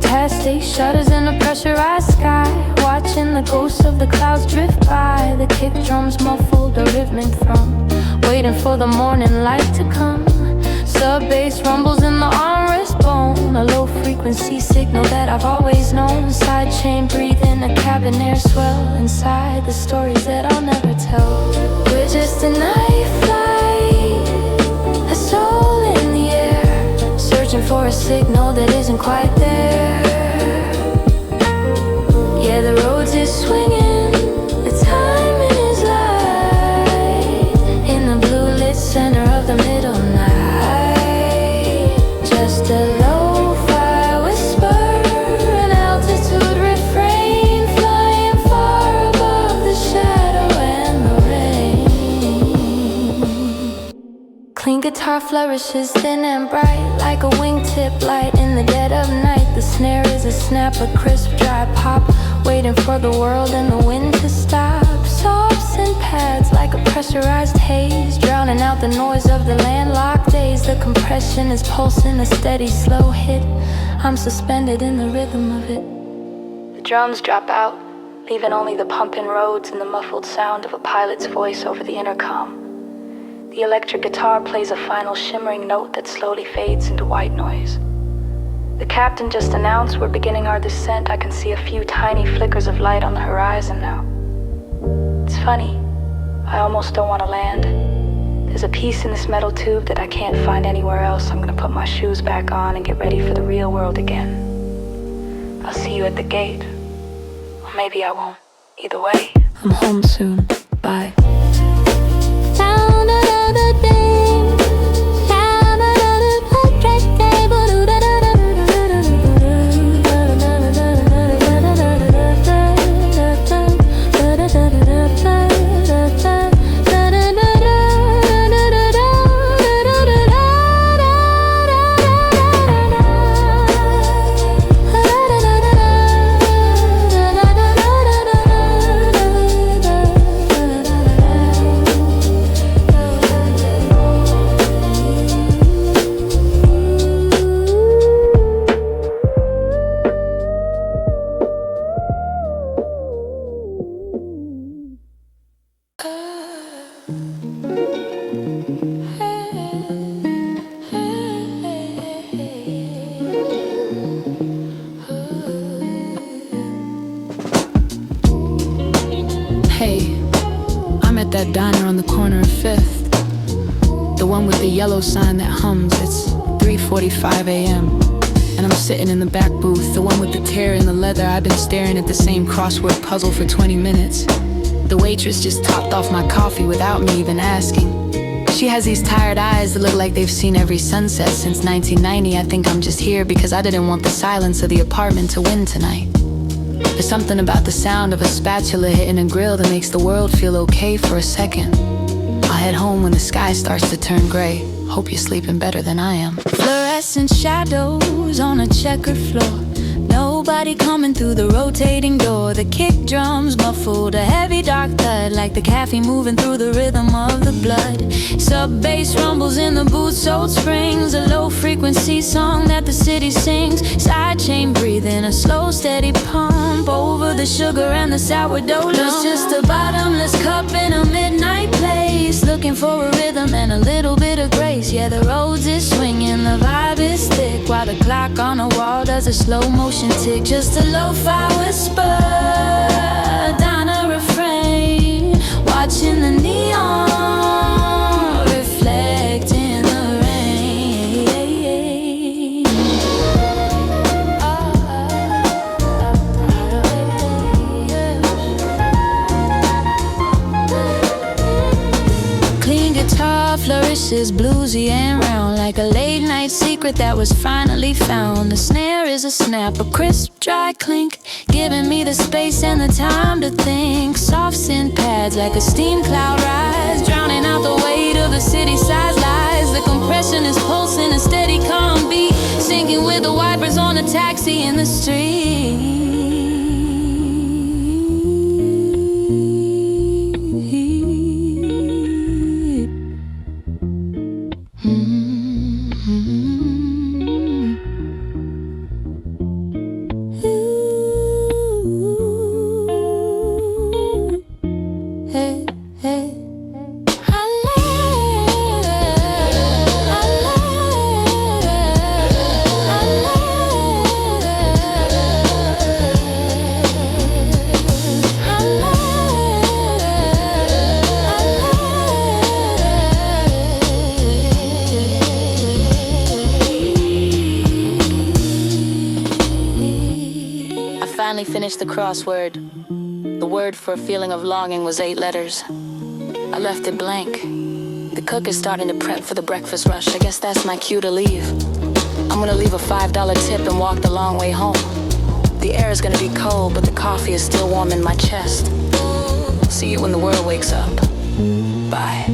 Past 8 shutters in a pressurized sky, watching the ghosts of the clouds drift by. The kick drums muffled a rhythmic thrum, waiting for the morning light to come. Sub-bass rumbles in the armrest bone, a low-frequency signal that I've always known. Side chain breathing, a cabin air swell inside, the stories that I'll never tell. We're just a night flight, a soul in the air, searching for a signal that isn't quite there. Yeah, the roads is swinging, the timing is light, in the blue lit center of the middle night. Just a lo-fi whisper, an altitude refrain, flying far above the shadow and the rain. Clean guitar flourishes thin and bright, like a wingtip light in the dead of night. The snare is a snap, a crisp, dry pop, waiting for the world and the wind to stop. Sobs and pads like a pressurized haze, drowning out the noise of the landlocked days. The compression is pulsing, a steady, slow hit. I'm suspended in the rhythm of it. The drums drop out, leaving only the pumping roads and the muffled sound of a pilot's voice over the intercom. The electric guitar plays a final shimmering note that slowly fades into white noise. The captain just announced we're beginning our descent. I can see a few tiny flickers of light on the horizon now. It's funny, I almost don't want to land. There's a piece in this metal tube that I can't find anywhere else. I'm gonna put my shoes back on and get ready for the real world again. I'll see you at the gate, or maybe I won't. Either way, I'm home soon, bye. that diner on the corner of 5th. The one with the yellow sign that hums. It's 3:45 a.m. and I'm sitting in the back booth. The one with the tear in the leather. I've been staring at the same crossword puzzle for 20 minutes. The waitress just topped off my coffee without me even asking. She has these tired eyes that look like they've seen every sunset since 1990. I think I'm just here because I didn't want the silence of the apartment to win tonight. There's something about the sound of a spatula hitting a grill that makes the world feel okay for a second. I'll head home when the sky starts to turn gray. Hope you're sleeping better than I am. Fluorescent shadows on a checkered floor. Nobody coming through the rotating door. The kick drums muffled, a heavy dark thud, like the caffeine moving through the rhythm of the blood. Sub-bass rumbles in the boots, old springs, a low-frequency song that the city sings. Side chain breathing, a slow, steady pump over the sugar and the sourdough lump. It's just a bottomless cup in a midnight place, looking for a rhythm and a little bit of grace. Yeah, the roads is swinging, the vibe is thick, while the clock on the wall does a slow motion tick. Just a lo-fi whisper down a refrain, watching the neon reflect in the rain. Clean guitar flourishes bluesy and round, like a late night secret that was finally found. The snare is a snap, a crisp dry clink, giving me the space and the time to think. Soft synth pads like a steam cloud rise, drowning out the weight of the city size lies. The compression is pulsing a steady calm beat, sinking with the wipers on a taxi in the street. Finished the crossword. The word for a feeling of longing was 8 letters. I left it blank. The cook is starting to prep for the breakfast rush. I guess that's my cue to leave. I'm gonna leave a $5 tip and walk the long way home. The air is gonna be cold, but the coffee is still warm in my chest. See you when the world wakes up. Bye.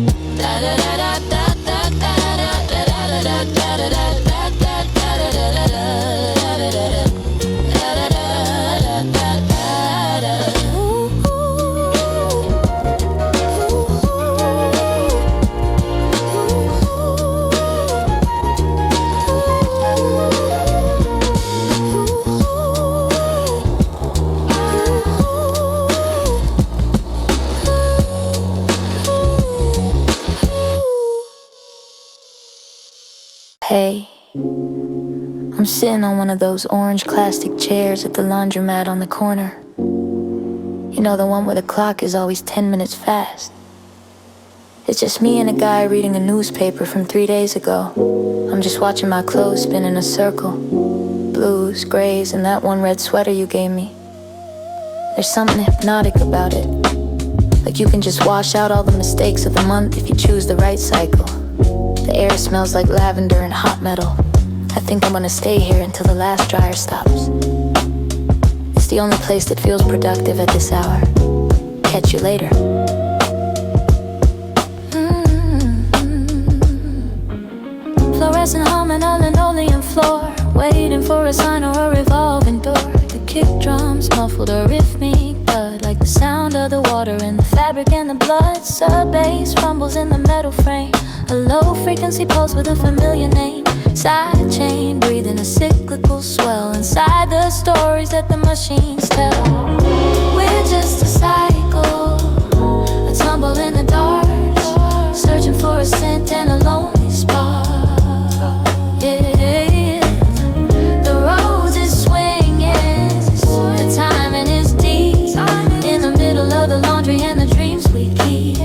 Hey, I'm sitting on one of those orange plastic chairs at the laundromat on the corner. You know, the one where the clock is always 10 minutes fast. It's just me and a guy reading a newspaper from 3 days ago. I'm just watching my clothes spin in a circle. Blues, grays, and that one red sweater you gave me. There's something hypnotic about it. Like you can just wash out all the mistakes of the month if you choose the right cycle. The air smells like lavender and hot metal. I think I'm gonna stay here until the last dryer stops. It's the only place that feels productive at this hour. Catch you later. Fluorescent humming a linoleum floor, waiting for a sign or a revolving door. The kick drums muffled a rhythmic thud, like the sound of the water in the fabric and the blood. Sub-bass rumbles in the metal frame, a low-frequency pulse with a familiar name. Side chain breathing a cyclical swell inside the stories that the machines tell. We're just a cycle, a tumble in the dark, searching for a scent and a lonely spot. Yeah, the roads is swinging, the timing is deep, in the middle of the laundry and the dreams we keep.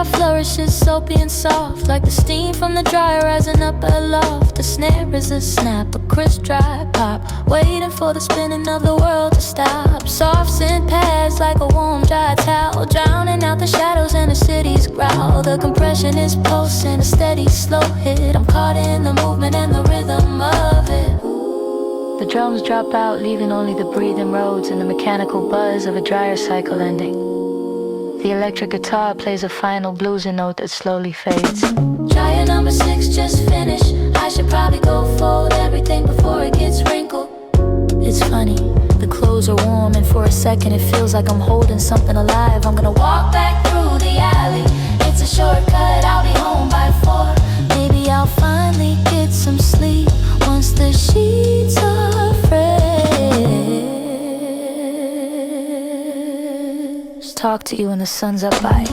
guitar flourishes, soapy and soft, like the steam from the dryer rising up aloft. The snare is a snap, a crisp dry pop, waiting for the spinning of the world to stop. Soft synth pads like a warm dry towel, drowning out the shadows and the city's growl. The compression is pulsing, a steady slow hit. I'm caught in the movement and the rhythm of it. The drums drop out, leaving only the breathing roads and the mechanical buzz of a dryer cycle ending. The electric guitar plays a final bluesy note that slowly fades. Dryer number 6 just finished. I should probably go fold everything before it gets wrinkled. It's funny, the clothes are warm and for a second it feels like I'm holding something alive. I'm gonna walk back through the alley. It's a shortcut, I'll be home by 4. Maybe I'll finally get some sleep once the sheets are fresh. Talk to you when the sun's up by.